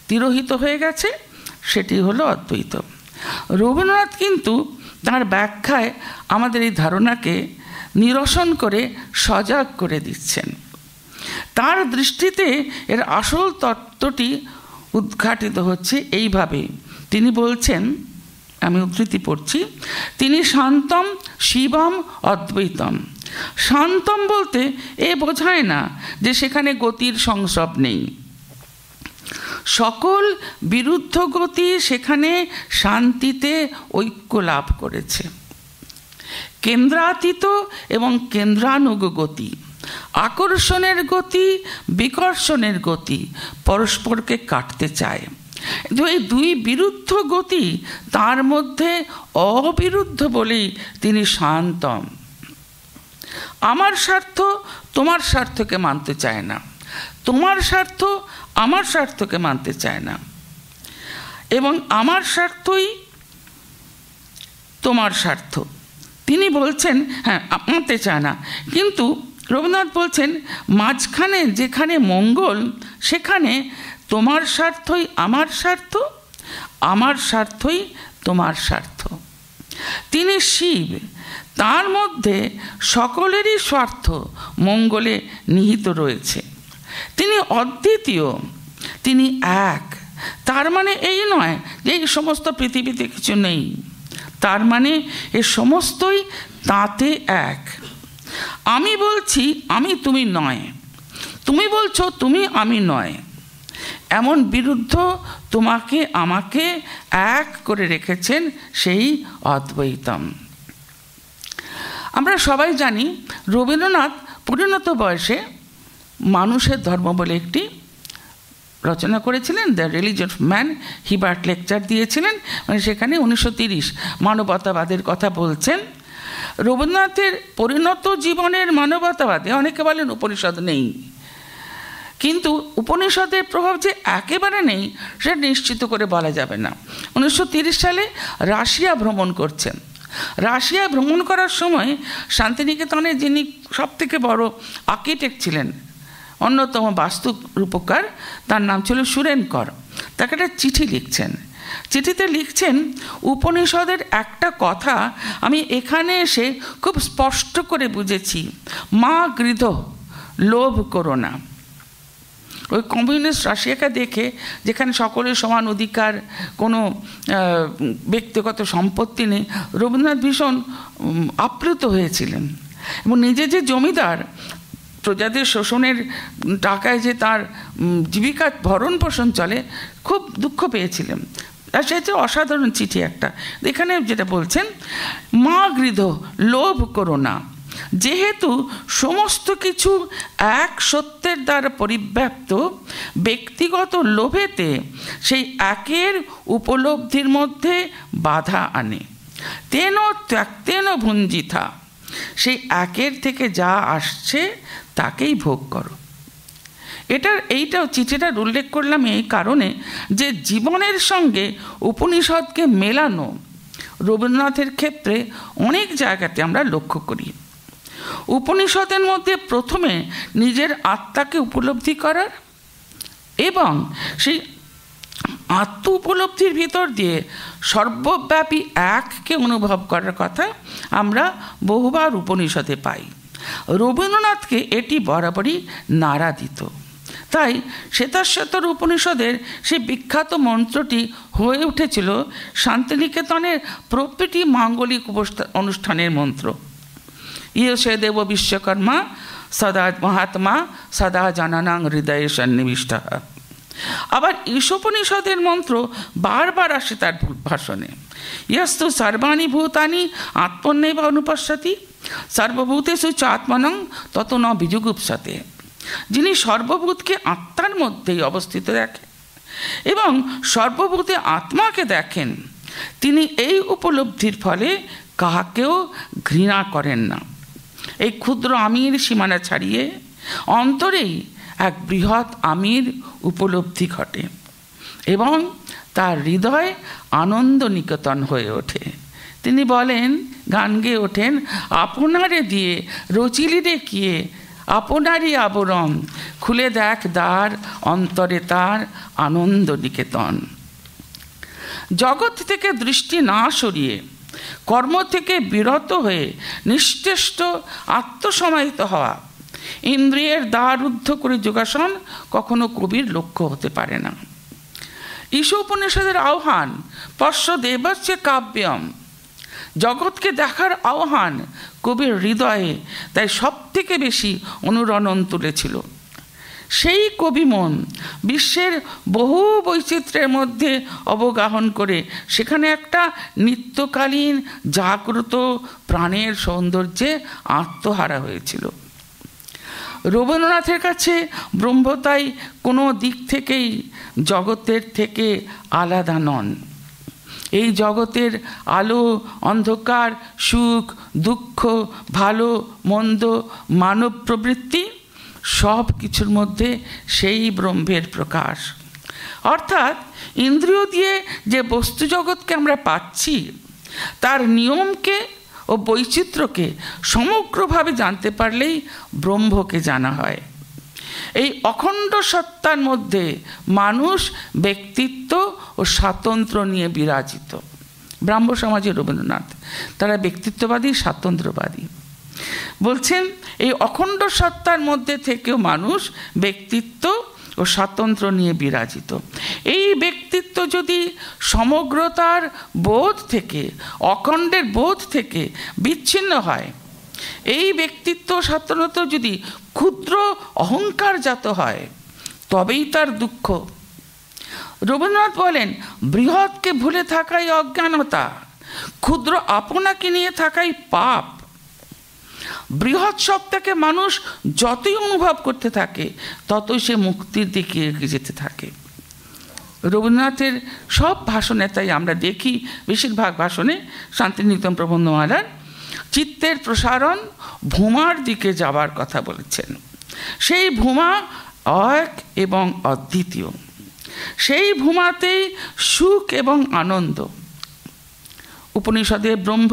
তিরোহিত হয়ে গেছে, সেটি হলো অদ্বৈত। রবীন্দ্রনাথ কিন্তু তার ব্যাখ্যায় আমাদের এই ধারণাকে নিরসন করে সজাগ করে দিচ্ছেন। তার দৃষ্টিতে এর আসল তত্ত্বটি উদ্ঘাটিত হচ্ছে এইভাবে। তিনি বলছেন, আমি উদ্ধৃতি পড়ছি, তিনি শান্তম শিবম অদ্বৈতম। শান্তম বলতে এ বোঝায় না যে সেখানে গতির সংস্রব নেই। সকল বিরুদ্ধ গতি সেখানে শান্তিতে ঐক্য লাভ করেছে। কেন্দ্রাতীত এবং কেন্দ্রানুগ গতি, আকর্ষণের গতি, বিকর্ষণের গতি পরস্পরকে কাটতে চায়। এই দুই বিরুদ্ধ গতি তার মধ্যে অবিরুদ্ধ বলেই তিনি শান্তম। আমার স্বার্থ তোমার স্বার্থকে মানতে চায় না, তোমার স্বার্থ আমার স্বার্থকে মানতে চায় না, এবং আমার স্বার্থই তোমার স্বার্থ। তিনি বলছেন হ্যাঁ মানতে চায় না, কিন্তু রবীন্দ্রনাথ বলছেন মাঝখানে যেখানে মঙ্গল, সেখানে তোমার স্বার্থই আমার স্বার্থ, আমার স্বার্থই তোমার স্বার্থ। তিনি শিব, তার মধ্যে সকলেরই স্বার্থ মঙ্গলে নিহিত রয়েছে। তিনি অদ্বিতীয়, তিনি এক। তার মানে এই নয় যে এই সমস্ত পৃথিবীতে কিছু নেই, তার মানে এ সমস্তই তাতে এক। আমি বলছি আমি তুমি নয়, তুমি বলছো তুমি আমি নয়, এমন বিরুদ্ধ তোমাকে আমাকে এক করে রেখেছেন সেই অদ্বৈতম। আমরা সবাই জানি রবীন্দ্রনাথ পরিণত বয়সে মানুষের ধর্ম বলে একটি রচনা করেছিলেন, the religion of man. Hebert lecture দিয়েছিলেন, মানে সেখানে 1930 মানবতাবাদের কথা বলছেন। রবীন্দ্রনাথের পরিণত জীবনের মানবতাবাদে অনেকে বলেন উপনিষদ নেই, কিন্তু উপনিষদের প্রভাব যে একেবারে নেই সেটা নিশ্চিত করে বলা যাবে না। 1930 সালে রাশিয়া ভ্রমণ করছেন। রাশিয়া ভ্রমণ করার সময় শান্তিনিকেতনে যিনি সবথেকে বড় আর্কিটেক্ট ছিলেন, অন্যতম বাস্তু রূপকার, তার নাম ছিল সুরেনকর, তাকে একটা চিঠি লিখছেন। চিঠিতে লিখছেন উপনিষদের একটা কথা আমি এখানে এসে খুব স্পষ্ট করে বুঝেছি, মা গৃধ, লোভ করো না। ওই কমিউনিস্ট রাশিয়াকে দেখে, যেখানে সকলের সমান অধিকার, কোনো ব্যক্তিগত সম্পত্তি নেই, রবীন্দ্রনাথ ভীষণ আপ্লুত হয়েছিলেন এবং নিজে যে জমিদার প্রজাদের শোষণের টাকায় যে তার জীবিকা ভরণ পোষণ চলে, খুব দুঃখ পেয়েছিলেন। আর সেটা অসাধারণ চিঠি একটা। এখানে যেটা বলছেন, মা গৃধ লোভ করো না, যেহেতু সমস্ত কিছু এক সত্যের দ্বারা পরিব্যাপ্ত, ব্যক্তিগত লোভেতে সেই একের উপলব্ধির মধ্যে বাধা আনে। তেন ত্যাক্তেন ভুঞ্জিথা, সেই একের থেকে যা আসছে তাকেই ভোগ করো। এইটাও চিঠিটার উল্লেখ করলাম এই কারণে যে জীবনের সঙ্গে উপনিষদকে মেলানো রবীন্দ্রনাথের ক্ষেত্রে অনেক জায়গাতে আমরা লক্ষ্য করি। উপনিষদের মধ্যে প্রথমে নিজের আত্মাকে উপলব্ধি করার এবং সেই আত্ম উপলব্ধির ভিতর দিয়ে সর্বব্যাপী এককে অনুভব করার কথা আমরা বহুবার উপনিষদে পাই। রবীন্দ্রনাথকে এটি বরাবরই নাড়া দিত। তাই শ্বেতাশ্বতর উপনিষদের সেই বিখ্যাত মন্ত্রটি হয়ে উঠেছিল শান্তিনিকেতনের প্রতিটি মাঙ্গলিক অনুষ্ঠানের মন্ত্র। ইয়সে দেব বিশ্বকর্মা সদা মহাত্মা সদা জানানাং হৃদয়ে সন্নিবিষ্ট। আবার ঈশোপনিষদের মন্ত্র বারবার আসে তার ভাষণে। ইয়স্তু সর্বাণি ভূতানি আত্মন্যেব অনুপশ্যতি সর্বভূতেষু চ আত্মনং তত ন বিজুগুপ্সতে। যিনি সর্বভূতকে আত্মার মধ্যেই অবস্থিত দেখেন এবং সর্বভূতে আত্মাকে দেখেন, তিনি এই উপলব্ধির ফলে কাহাকেও ঘৃণা করেন না। এই ক্ষুদ্র আমির সীমানা ছাড়িয়ে অন্তরেই এক বৃহৎ আমির উপলব্ধি ঘটে এবং তার হৃদয় আনন্দ নিকেতন হয়ে ওঠে। তিনি বলেন, গান গেয়ে ওঠেন, আপনারে দিয়ে রচিলি রে কিয়ে আপনারই আবরণ, খুলে দেখ দ্বার অন্তরে তার আনন্দ নিকেতন। জগৎ থেকে দৃষ্টি না সরিয়ে কর্ম থেকে বিরত হয়ে নিশ্চেষ্ট আত্মসমাহিত হওয়া, ইন্দ্রিয়ের দ্বার রুদ্ধ করে যোগাসন কখনো কবির লক্ষ্য হতে পারে না। ঈশোপনিষদের আহ্বান পশ্য দেবস্য কাব্যম, জগৎকে দেখার আহ্বান কবির হৃদয়ে তাই সব থেকে বেশি অনুরণন তুলেছিল। সেই কবি মন বিশ্বের বহু বৈচিত্র্যের মধ্যে অবগাহন করে সেখানে একটা নিত্যকালীন জাগ্রত প্রাণের সৌন্দর্যে আত্মহারা হয়েছিল। রবীন্দ্রনাথের কাছে ব্রহ্ম তাই কোনো দিক থেকেই জগতের থেকে আলাদা নন। এই জগতের আলো অন্ধকার, সুখ দুঃখ, ভালো মন্দ, মানব প্রবৃত্তি সব কিছুর মধ্যে সেই ব্রহ্মের প্রকাশ। অর্থাৎ ইন্দ্রিয় দিয়ে যে বস্তু জগৎকে আমরা পাচ্ছি তার নিয়মকে ও বৈচিত্র্যকে সমগ্রভাবে জানতে পারলেই ব্রহ্মকে জানা হয়। এই অখণ্ড সত্তার মধ্যে মানুষ ব্যক্তিত্ব ও স্বাতন্ত্র্য নিয়ে বিরাজিত। ব্রাহ্ম সমাজে রবীন্দ্রনাথ তারা ব্যক্তিত্ববাদী, স্বাতন্ত্র্যবাদী। বলছেন এই অখণ্ড সত্তার মধ্যে থেকেও মানুষ ব্যক্তিত্ব ও স্বাতন্ত্র্য নিয়ে বিরাজিত। এই ব্যক্তিত্ব যদি সমগ্রতার বোধ থেকে, অখণ্ডের বোধ থেকে বিচ্ছিন্ন হয়, এই ব্যক্তিত্ব স্বাতন্ত্র্য যদি ক্ষুদ্র অহংকারজাত হয়, তবেই তার দুঃখ। রবীন্দ্রনাথ বলেন, বৃহৎকে ভুলে থাকাই অজ্ঞানতা, ক্ষুদ্র আপনাকে নিয়ে থাকাই পাপ। বৃহৎ সত্তাকে মানুষ যতই অনুভব করতে থাকে ততই সে মুক্তির দিকে এগিয়ে যেতে থাকে। রবীন্দ্রনাথের সব ভাষণে তাই আমরা দেখি, বেশিরভাগ ভাষণে শান্তিনিকেতন প্রবন্ধমালার চিত্তের প্রসারণ ভূমার দিকে যাবার কথা বলেছেন। সেই ভূমা এক এবং অদ্বিতীয়, সেই ভূমাতেই সুখ এবং আনন্দ। উপনিষদের ব্রহ্ম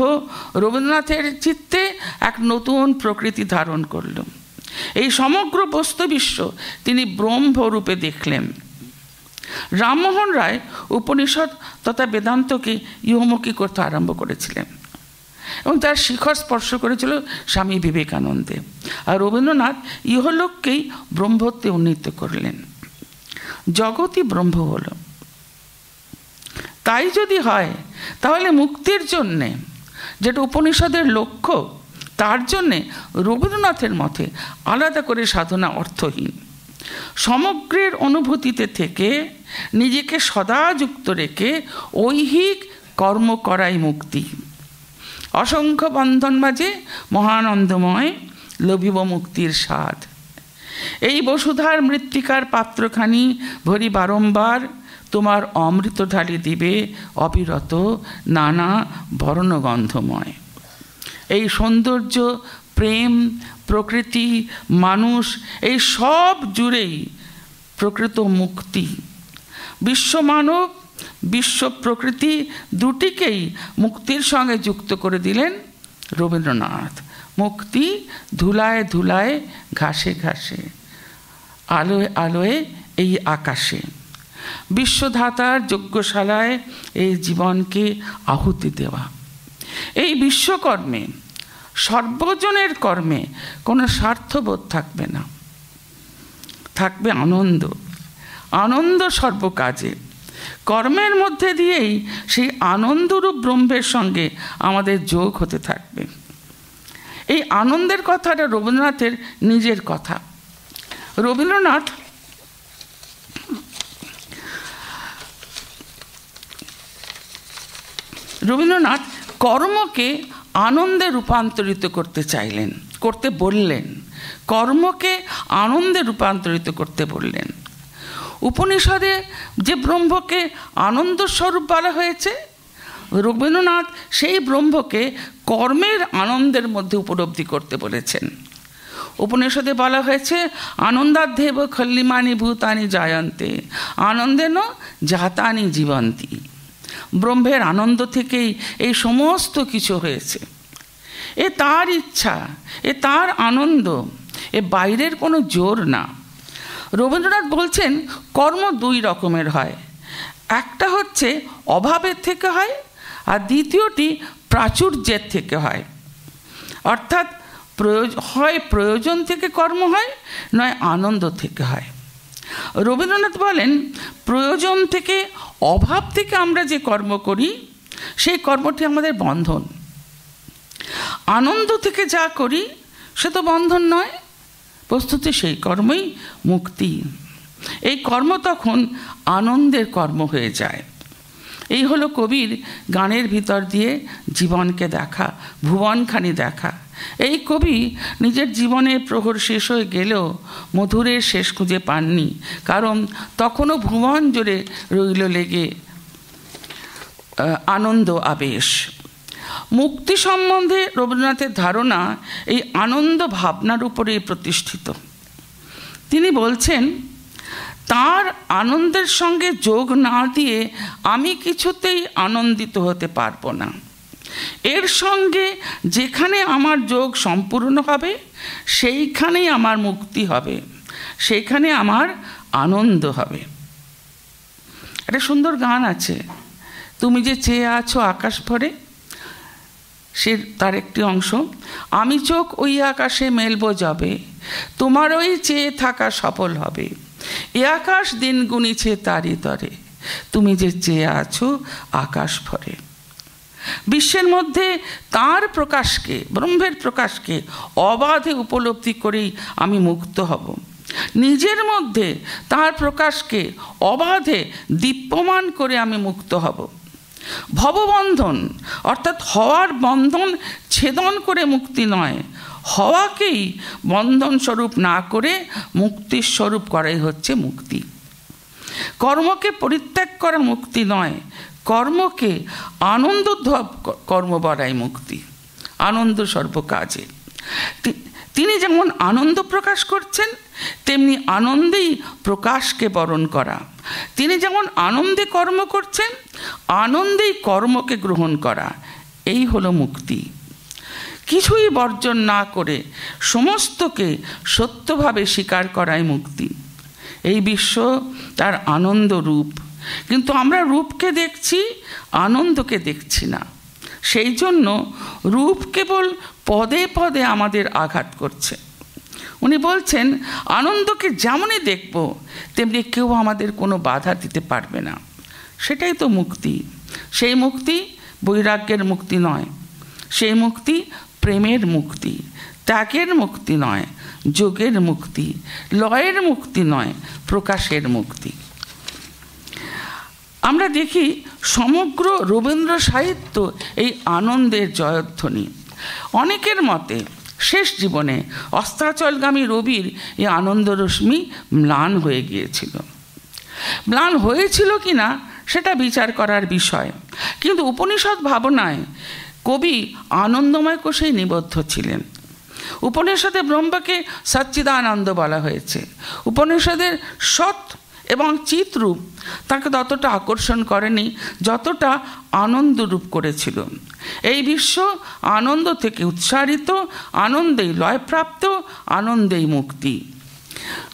রবীন্দ্রনাথের চিত্তে এক নতুন প্রকৃতি ধারণ করল। এই সমগ্র বস্তু বিশ্ব তিনি ব্রহ্মরূপে দেখলেন। রামমোহন রায় উপনিষদ তথা বেদান্তকে ইহমুখী করতে আরম্ভ করেছিলেন এবং তার শিখর স্পর্শ করেছিল স্বামী বিবেকানন্দে। আর রবীন্দ্রনাথ ইহলোককেই ব্রহ্মত্বে উন্নীত করলেন। জগৎই ব্রহ্ম হল। তাই যদি হয় তাহলে মুক্তির জন্যে যেটা উপনিষদের লক্ষ্য তার জন্যে রবীন্দ্রনাথের মতে আলাদা করে সাধনা অর্থহীন। সমগ্রের অনুভূতিতে থেকে নিজেকে সদা যুক্ত রেখে ঐহিক কর্ম করাই মুক্তি। অসংখ্য বন্ধন মাঝে মহানন্দময় লভিব মুক্তির স্বাদ। এই বসুধার মৃত্তিকার পাত্রখানি ভরি বারংবার তোমার অমৃত ঢালি দিবে অবিরত নানা বর্ণগন্ধময়। এই সৌন্দর্য, প্রেম, প্রকৃতি, মানুষ, এই সব জুড়েই প্রকৃত মুক্তি। বিশ্বমানব, বিশ্ব প্রকৃতি দুটিকেই মুক্তির সঙ্গে যুক্ত করে দিলেন রবীন্দ্রনাথ। মুক্তি ধুলায় ধুলায়, ঘাসে ঘাসে, আলোয় আলোয় এই আকাশে। বিশ্বধাতার যজ্ঞশালায় এই জীবনকে আহুতি দেওয়া। এই বিশ্বকর্মে, সর্বজনের কর্মে কোনো স্বার্থবোধ থাকবে না, থাকবে আনন্দ। আনন্দ সর্বকাজে। কর্মের মধ্যে দিয়েই সেই আনন্দরূপ ব্রহ্মের সঙ্গে আমাদের যোগ হতে থাকবে। এই আনন্দের কথাটা রবীন্দ্রনাথের নিজের কথা। রবীন্দ্রনাথ কর্মকে আনন্দে রূপান্তরিত করতে চাইলেন, করতে বললেন। কর্মকে আনন্দে রূপান্তরিত করতে বললেন। উপনিষদে যে ব্রহ্মকে আনন্দ স্বরূপ বলা হয়েছে, রবীন্দ্রনাথ সেই ব্রহ্মকে কর্মের আনন্দের মধ্যে উপলব্ধি করতে বলেছেন। উপনিষদে বলা হয়েছে আনন্দাধ্যেব খল্লিমানি ভূতানি জায়ন্তে আনন্দেন জাতানি জীবন্তি। ব্রহ্মের আনন্দ থেকেই এই সমস্ত কিছু হয়েছে। এ তার ইচ্ছা, এ তার আনন্দ, এ বাইরের কোনো জোর না। রবীন্দ্রনাথ বলছেন কর্ম দুই রকমের হয়। একটা হচ্ছে অভাবের থেকে হয়, আর দ্বিতীয়টি প্রাচুর্যের থেকে হয়। অর্থাৎ হয় প্রয়োজন থেকে কর্ম হয়, নয় আনন্দ থেকে হয়। রবীন্দ্রনাথ বলেন প্রয়োজন থেকে, অভাব থেকে আমরা যে কর্ম করি সেই কর্মটি আমাদের বন্ধন। আনন্দ থেকে যা করি সে তো বন্ধন নয়, বস্তুতে সেই কর্মই মুক্তি। এই কর্ম তখন আনন্দের কর্ম হয়ে যায়। এই হলো কবির গানের ভিতর দিয়ে জীবনকে দেখা, ভুবনখানি দেখা। এই কবি নিজের জীবনের প্রহর শেষ হয়ে গেলেও মধুরের শেষ খুঁজে পাননি, কারণ তখনও ভুবন জুড়ে রইল লেগে আনন্দ আবেশ। মুক্তি সম্বন্ধে রবীন্দ্রনাথের ধারণা এই আনন্দ ভাবনার উপরেই প্রতিষ্ঠিত। তিনি বলছেন তার আনন্দের সঙ্গে যোগ না দিয়ে আমি কিছুতেই আনন্দিত হতে পারবো না। এর সঙ্গে যেখানে আমার যোগ সম্পূর্ণ হবে সেইখানেই আমার মুক্তি হবে, সেইখানে আমার আনন্দ হবে। একটা সুন্দর গান আছে, তুমি যে চেয়ে আছো আকাশ ভরে, সে তার একটি অংশ। আমি চোখ ওই আকাশে মেলবো যাবে, তোমার ওই চেয়ে থাকা সফল হবে। এ আকাশ দিন গুনিছে তারি তরে, তুমি যে চেয়ে আছো আকাশ ভরে। বিশ্বের মধ্যে তার প্রকাশকে, ব্রহ্মের প্রকাশকে অবাধে উপলব্ধি করেই আমি মুক্ত হব। নিজের মধ্যে তার প্রকাশকে অবাধে দীপ্যমান করে আমি মুক্ত হব। ভববন্ধন অর্থাৎ হওয়ার বন্ধন ছেদন করে মুক্তি নয়, হওয়াকেই বন্ধন স্বরূপ না করে মুক্তির স্বরূপ করাই হচ্ছে মুক্তি। কর্মকে পরিত্যাগ করা মুক্তি নয়, কর্মকে আনন্দ কর্ম বড়াই মুক্তি। আনন্দ সর্বকাজে। তিনি যেমন আনন্দ প্রকাশ করছেন, তেমনি আনন্দেই প্রকাশকে বরণ করা। তিনি যেমন আনন্দে কর্ম করছেন, আনন্দেই কর্মকে গ্রহণ করা। এই হলো মুক্তি। কিছুই বর্জন না করে সমস্তকে সত্যভাবে স্বীকার করাই মুক্তি। এই বিশ্ব তার আনন্দ রূপ, কিন্তু আমরা রূপকে দেখছি, আনন্দকে দেখছি না। সেই জন্য রূপ কেবল পদে পদে আমাদের আঘাত করছে। উনি বলছেন আনন্দকে যেমনই দেখব তেমনি কেউ আমাদের কোনো বাধা দিতে পারবে না। সেটাই তো মুক্তি। সেই মুক্তি বৈরাগ্যের মুক্তি নয়, সেই মুক্তি প্রেমের মুক্তি, ত্যাগের মুক্তি নয়, যোগের মুক্তি, লয়ের মুক্তি নয়, প্রকাশের মুক্তি। আমরা দেখি সমগ্র রবীন্দ্র সাহিত্য এই আনন্দের জয়ধ্বনি। অনেকের মতে শেষ জীবনে অস্তাচলগামী রবির এই আনন্দরশ্মি ম্লান হয়ে গিয়েছিল। ম্লান হয়েছিল কি না সেটা বিচার করার বিষয়, কিন্তু উপনিষদ ভাবনায় কবি আনন্দময় কোষেই নিবদ্ধ ছিলেন। উপনিষদে ব্রহ্মকে সচ্চিদানন্দ বলা হয়েছে। উপনিষদের সৎ এবং চিৎরূপ তাকে ততটা আকর্ষণ করেনি যতটা আনন্দরূপ করেছিল। এই বিশ্ব আনন্দ থেকে উৎসারিত, আনন্দেই লয়প্রাপ্ত, আনন্দেই মুক্তি।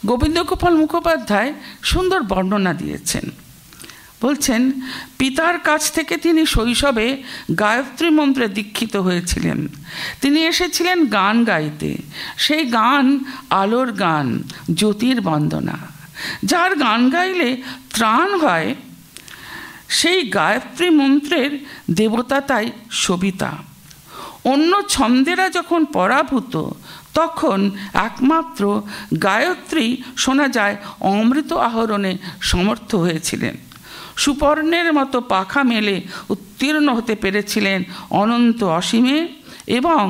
গোবিন্দগোপাল মুখোপাধ্যায় সুন্দর বর্ণনা দিয়েছেন। বলছেন, পিতার কাছ থেকে তিনি শৈশবে গায়ত্রী মন্ত্রে দীক্ষিত হয়েছিলেন। তিনি এসেছিলেন গান গাইতে। সেই গান আলোর গান, জ্যোতির বন্দনা। যার গান গাইলে ত্রাণ হয়, সেই গায়ত্রী মন্ত্রের দেবতা তাই সবিতা। অন্য ছন্দেরা যখন পরাভূত, তখন একমাত্র গায়ত্রী শোনা যায় অমৃত আহরণে সমর্থ হয়েছিলেন। সুপর্ণের মতো পাখা মেলে উত্তীর্ণ হতে পেরেছিলেন অনন্ত অসীমে, এবং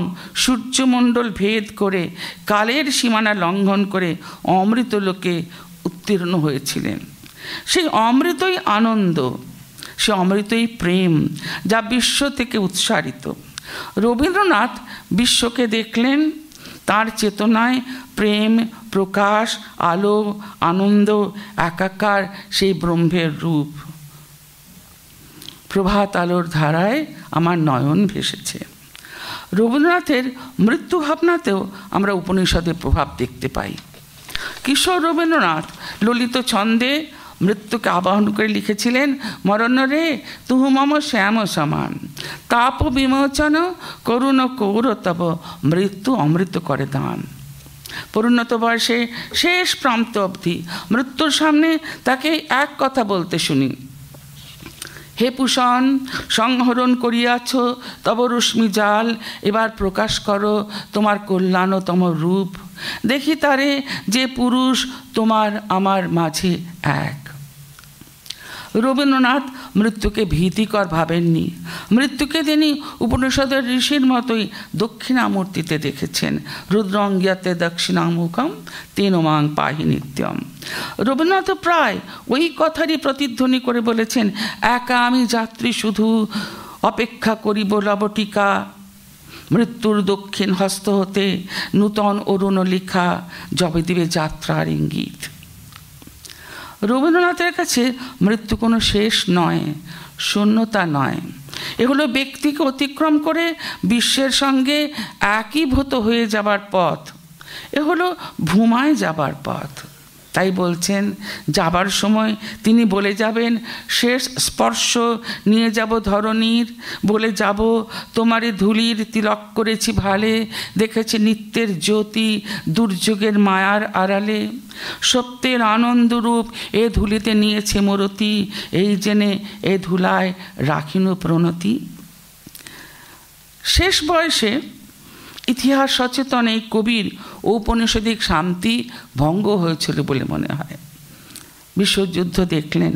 সূর্যমণ্ডল ভেদ করে কালের সীমানা লঙ্ঘন করে অমৃত লোকে উত্তীর্ণ হয়েছিলেন। সেই অমৃতই আনন্দ, সে অমৃতই প্রেম, যা বিশ্ব থেকে উৎসারিত। রবীন্দ্রনাথ বিশ্বকে দেখলেন, তার চেতনায় প্রেম, প্রকাশ, আলো, আনন্দ, একাকার সেই ব্রহ্মের রূপ। প্রভাত আলোর ধারায় আমার নয়ন ভেসেছে। রবীন্দ্রনাথের মৃত্যু ভাবনাতেও আমরা উপনিষদের প্রভাব দেখতে পাই। কিশোর রবীন্দ্রনাথ ললিত ছন্দে মৃত্যুকে আবাহন করে লিখেছিলেন, মরণ রে তুহু মম শ্যাম সমান, তাপ বিমোচন করুণ কৌর তব মৃত্যু অমৃত করে দান। পরিণত বয়সে শেষ প্রান্ত অবধি মৃত্যুর সামনে তাকে এক কথা বলতে শুনি, হে পুষণ, সংহরণ করিয়াছ তব রশ্মি জাল, এবার প্রকাশ করো তোমার কল্যাণতম রূপ। দেখি তারে যে পুরুষ তোমার আমার মাঝে এক। রবীন্দ্রনাথ মৃত্যুকে ভীতিকর ভাবেননি। মৃত্যুকে তিনি উপনিষদের ঋষির মতোই দক্ষিণামূর্তিতে দেখেছেন। রুদ্রঙ্গিয়াতে দক্ষিণামুখম তেন মাং পাহি নিত্যম। রবীন্দ্রনাথ প্রায় ওই কথারই প্রতিধ্বনি করে বলেছেন, একা আমি যাত্রী শুধু অপেক্ষা করিব লবটিকা, মৃত্যুর দক্ষিণ হস্ত হতে নূতন অরুণ লিখা জবে দিবে যাত্রার ইঙ্গিত। রবীন্দ্রনাথের কাছে মৃত্যু কোনো শেষ নয়, শূন্যতা নয়। এগুলো ব্যক্তিকে অতিক্রম করে বিশ্বের সঙ্গে একীভূত হয়ে যাবার পথ। এ হলো ভূমায় যাবার পথ। তাই বলছেন, যাবার সময় তিনি বলে যাবেন, শেষ স্পর্শ নিয়ে যাব ধরণীর, বলে যাব তোমারে ধুলির তিলক করেছি ভালে, দেখেছি নিত্যের জ্যোতি দুর্যোগের মায়ার আড়ালে, সত্যের আনন্দরূপ এ ধুলিতে নিয়েছে মরতি, এই জেনে এ ধুলায় রাখিনু প্রণতি। শেষ বয়সে ইতিহাস সচেতন এই কবির ঔপনিষদিক শান্তি ভঙ্গ হয়েছিল বলে মনে হয়। বিশ্বযুদ্ধ দেখলেন।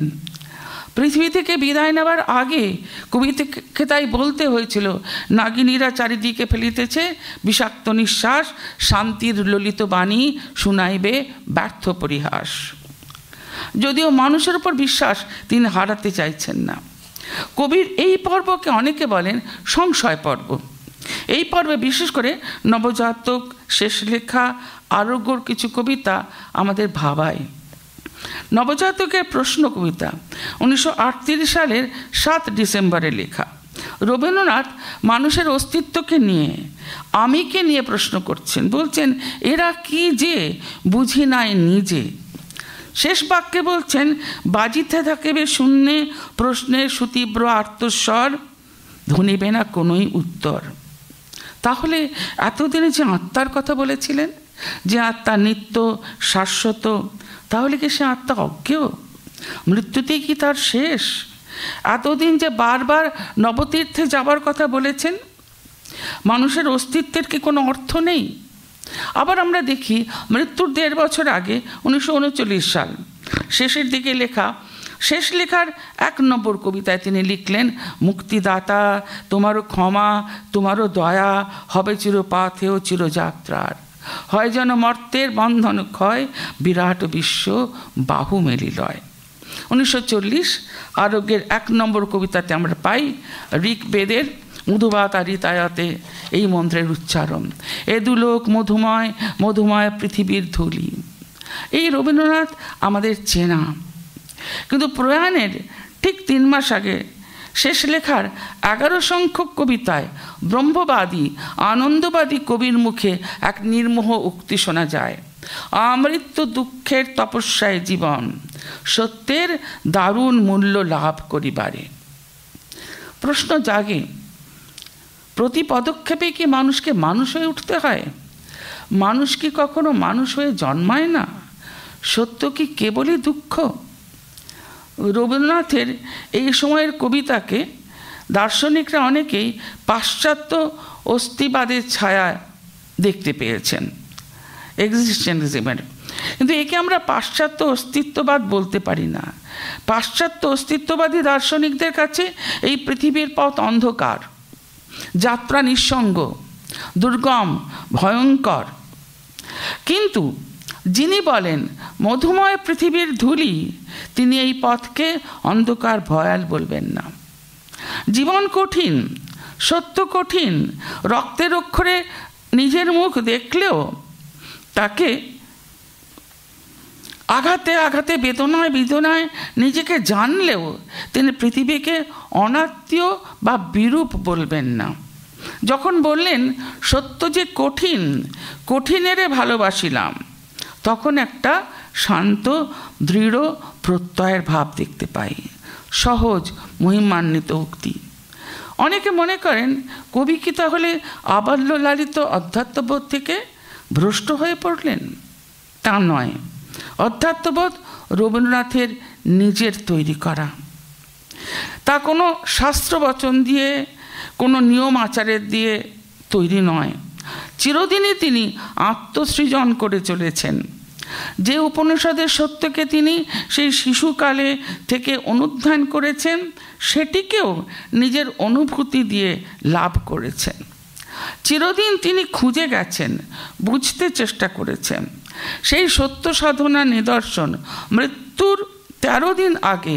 পৃথিবী থেকে বিদায় নেবার আগে কবিকে তাই বলতে হয়েছিল, নাগিনীরা চারিদিকে ফেলিতেছে বিষাক্ত নিঃশ্বাস, শান্তির ললিত বাণী শুনাইবে ব্যর্থ পরিহাস। যদিও মানুষের উপর বিশ্বাস তিনি হারাতে চাইছেন না। কবির এই পর্বকে অনেকে বলেন সংশয় পর্ব। এই পর্বে বিশেষ করে নবজাতক, শেষ লেখা, আরোগ্যর কিছু কবিতা আমাদের ভাবায়। নবজাতকের প্রশ্ন কবিতা 1938 সালের 7 ডিসেম্বরে লেখা। রবীন্দ্রনাথ মানুষের অস্তিত্বকে নিয়ে, আমিকে নিয়ে প্রশ্ন করছেন। বলছেন, এরা কি যে বুঝি নাই নিজে। শেষ বাক্যে বলছেন, বাজিতে থাকিবে শূন্যে প্রশ্নের সুতীব্র আর্তস্বর, ধনিবে না কোনোই উত্তর। তাহলে এতদিনে যে আত্মার কথা বলেছিলেন, যে আত্মা নিত্য শাশ্বত, তাহলে কি সে আত্মা অজ্ঞেয়? মৃত্যুতেই কি তার শেষ? এতদিন যে বারবার নবতীর্থে যাবার কথা বলেছেন, মানুষের অস্তিত্বের কি কোনো অর্থ নেই? আবার আমরা দেখি মৃত্যুর 1.5 বছর আগে 1939 সাল শেষের দিকে লেখা শেষ লেখার 1 নম্বর কবিতায় তিনি লিখলেন, মুক্তিদাতা তোমারও ক্ষমা তোমারও দয়া হবে চিরপাথেও চিরযাত্রার, হয় যেন মর্তের বন্ধন ক্ষয় বিরাট বিশ্ব বাহু মেলিলয়। 1940 আরোগ্যের 1 নম্বর কবিতাতে আমরা পাই ঋগ্বেদের মধুবাতা ঋতায়াতে এই মন্ত্রের উচ্চারণ, এ দুলোক মধুময় মধুময় পৃথিবীর ধূলি। এই রবীন্দ্রনাথ আমাদের চেনা, কিন্তু প্রয়াণের ঠিক 3 মাস আগে শেষ লেখার 11 সংখ্যক কবিতায় ব্রহ্মবাদী আনন্দবাদী কবির মুখে এক নির্মোহ উক্তি শোনা যায়, আমৃত্যু দুঃখের তপস্যায় জীবন সত্যের দারুণ মূল্য লাভ করিবারে। প্রশ্ন জাগে, প্রতি পদক্ষেপে কি মানুষকে মানুষ হয়ে উঠতে হয়? মানুষ কি কখনো মানুষ হয়ে জন্মায় না? সত্য কি কেবলই দুঃখ? রবীন্দ্রনাথের এই সময়ের কবিতাকে দার্শনিকরা অনেকেই পাশ্চাত্য অস্তিবাদের ছায়া দেখতে পেয়েছেন, এক্সিস্টেন্সিজমের। কিন্তু একে আমরা পাশ্চাত্য অস্তিত্ববাদ বলতে পারি না। পাশ্চাত্য অস্তিত্ববাদী দার্শনিকদের কাছে এই পৃথিবীর পথ অন্ধকার, যাত্রা নিঃসঙ্গ, দুর্গম, ভয়ঙ্কর। কিন্তু যিনি বলেন মধুময় পৃথিবীর ধূলি, তিনি এই পথকে অন্ধকার ভয়াল বলবেন না। জীবন কঠিন, সত্য কঠিন, রক্তের অক্ষরে নিজের মুখ দেখলেও, তাকে আঘাতে আঘাতে বেদনায় বেদনায় নিজেকে জানলেও তিনি পৃথিবীকে অনাত্মীয় বা বিরূপ বলবেন না। যখন বললেন সত্য যে কঠিন, কঠিনেরে ভালোবাসিলাম, তখন একটা শান্ত দৃঢ় প্রত্যয়ের ভাব দেখতে পাই, সহজ মহিমান্বিত উক্তি। অনেকে মনে করেন কবি কি তাহলে আবাল্য লালিত অধ্যাত্মবোধ থেকে ভ্রষ্ট হয়ে পড়লেন? তা নয়, অধ্যাত্মবোধ রবীন্দ্রনাথের নিজের তৈরি করা। তা কোনো শাস্ত্রবচন দিয়ে, কোনো নিয়ম আচারের দিয়ে তৈরি নয়। চিরদিনই তিনি আত্মসৃজন করে চলেছেন। যে উপনিষদের সত্যকে তিনি সেই শিশুকালে থেকে অনুধ্যান করেছেন, সেটিকেও নিজের অনুভূতি দিয়ে লাভ করেছেন। চিরদিন তিনি খুঁজে গেছেন, বুঝতে চেষ্টা করেছেন। সেই সত্য সাধনা নিদর্শন মৃত্যুর 13 দিন আগে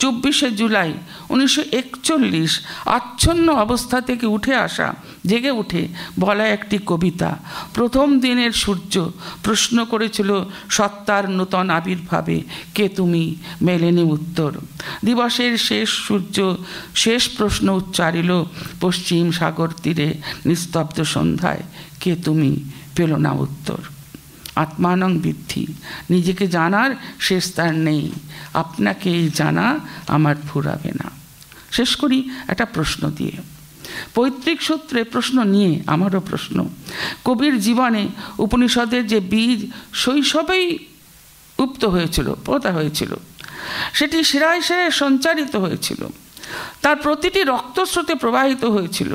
24শে জুলাই 1941 আচ্ছন্ন অবস্থা থেকে উঠে আসা, জেগে উঠে বলা একটি কবিতা। প্রথম দিনের সূর্য প্রশ্ন করেছিল সত্তার নূতন আবির্ভাবে, কে তুমি? মেলেনি উত্তর। দিবসের শেষ সূর্য শেষ প্রশ্ন উচ্চারিল পশ্চিম সাগর তীরে নিস্তব্ধ সন্ধ্যায়, কে তুমি? পেল না উত্তর। আত্মানং বিদ্ধি, নিজেকে জানার শেষ তার নেই, আপনাকে এই জানা আমার ফুরাবে না। শেষ করি একটা প্রশ্ন দিয়ে। পৈতৃক সূত্রে প্রশ্ন নিয়ে আমারও প্রশ্ন, কবির জীবনে উপনিষদের যে বীজ শৈশবেই উপ্ত হয়েছিল, পোতা হয়েছিল, সেটি শিরায় শিরায় সঞ্চারিত হয়েছিল, তার প্রতিটি রক্তস্রোতে প্রবাহিত হয়েছিল,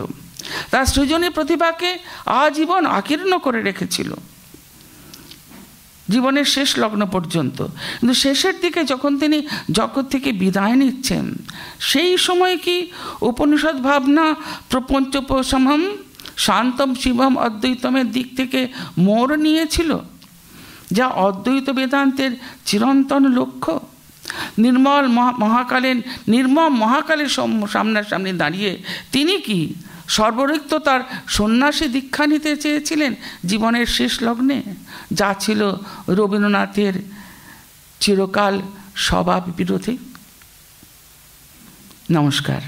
তার সৃজনী প্রতিভাকে আজীবন আকীর্ণ করে রেখেছিল জীবনের শেষ লগ্ন পর্যন্ত। কিন্তু শেষের দিকে যখন তিনি জগৎ থেকে বিদায় নিচ্ছেন, সেই সময় কি উপনিষদ ভাবনা প্রপঞ্চোপশমম শান্তম শিবম অদ্বৈতমের দিক থেকে মোড় নিয়েছিল, যা অদ্বৈত বেদান্তের চিরন্তন লক্ষ্য? নির্মম মহাকালের সামনাসামনি দাঁড়িয়ে তিনি কি সর্বরিক্ত তার সন্ন্যাসী দীক্ষা নিতে চেয়েছিলেন জীবনের শেষ লগ্নে, যা ছিল রবীন্দ্রনাথের চিরকাল স্বভাব বিরোধী? নমস্কার।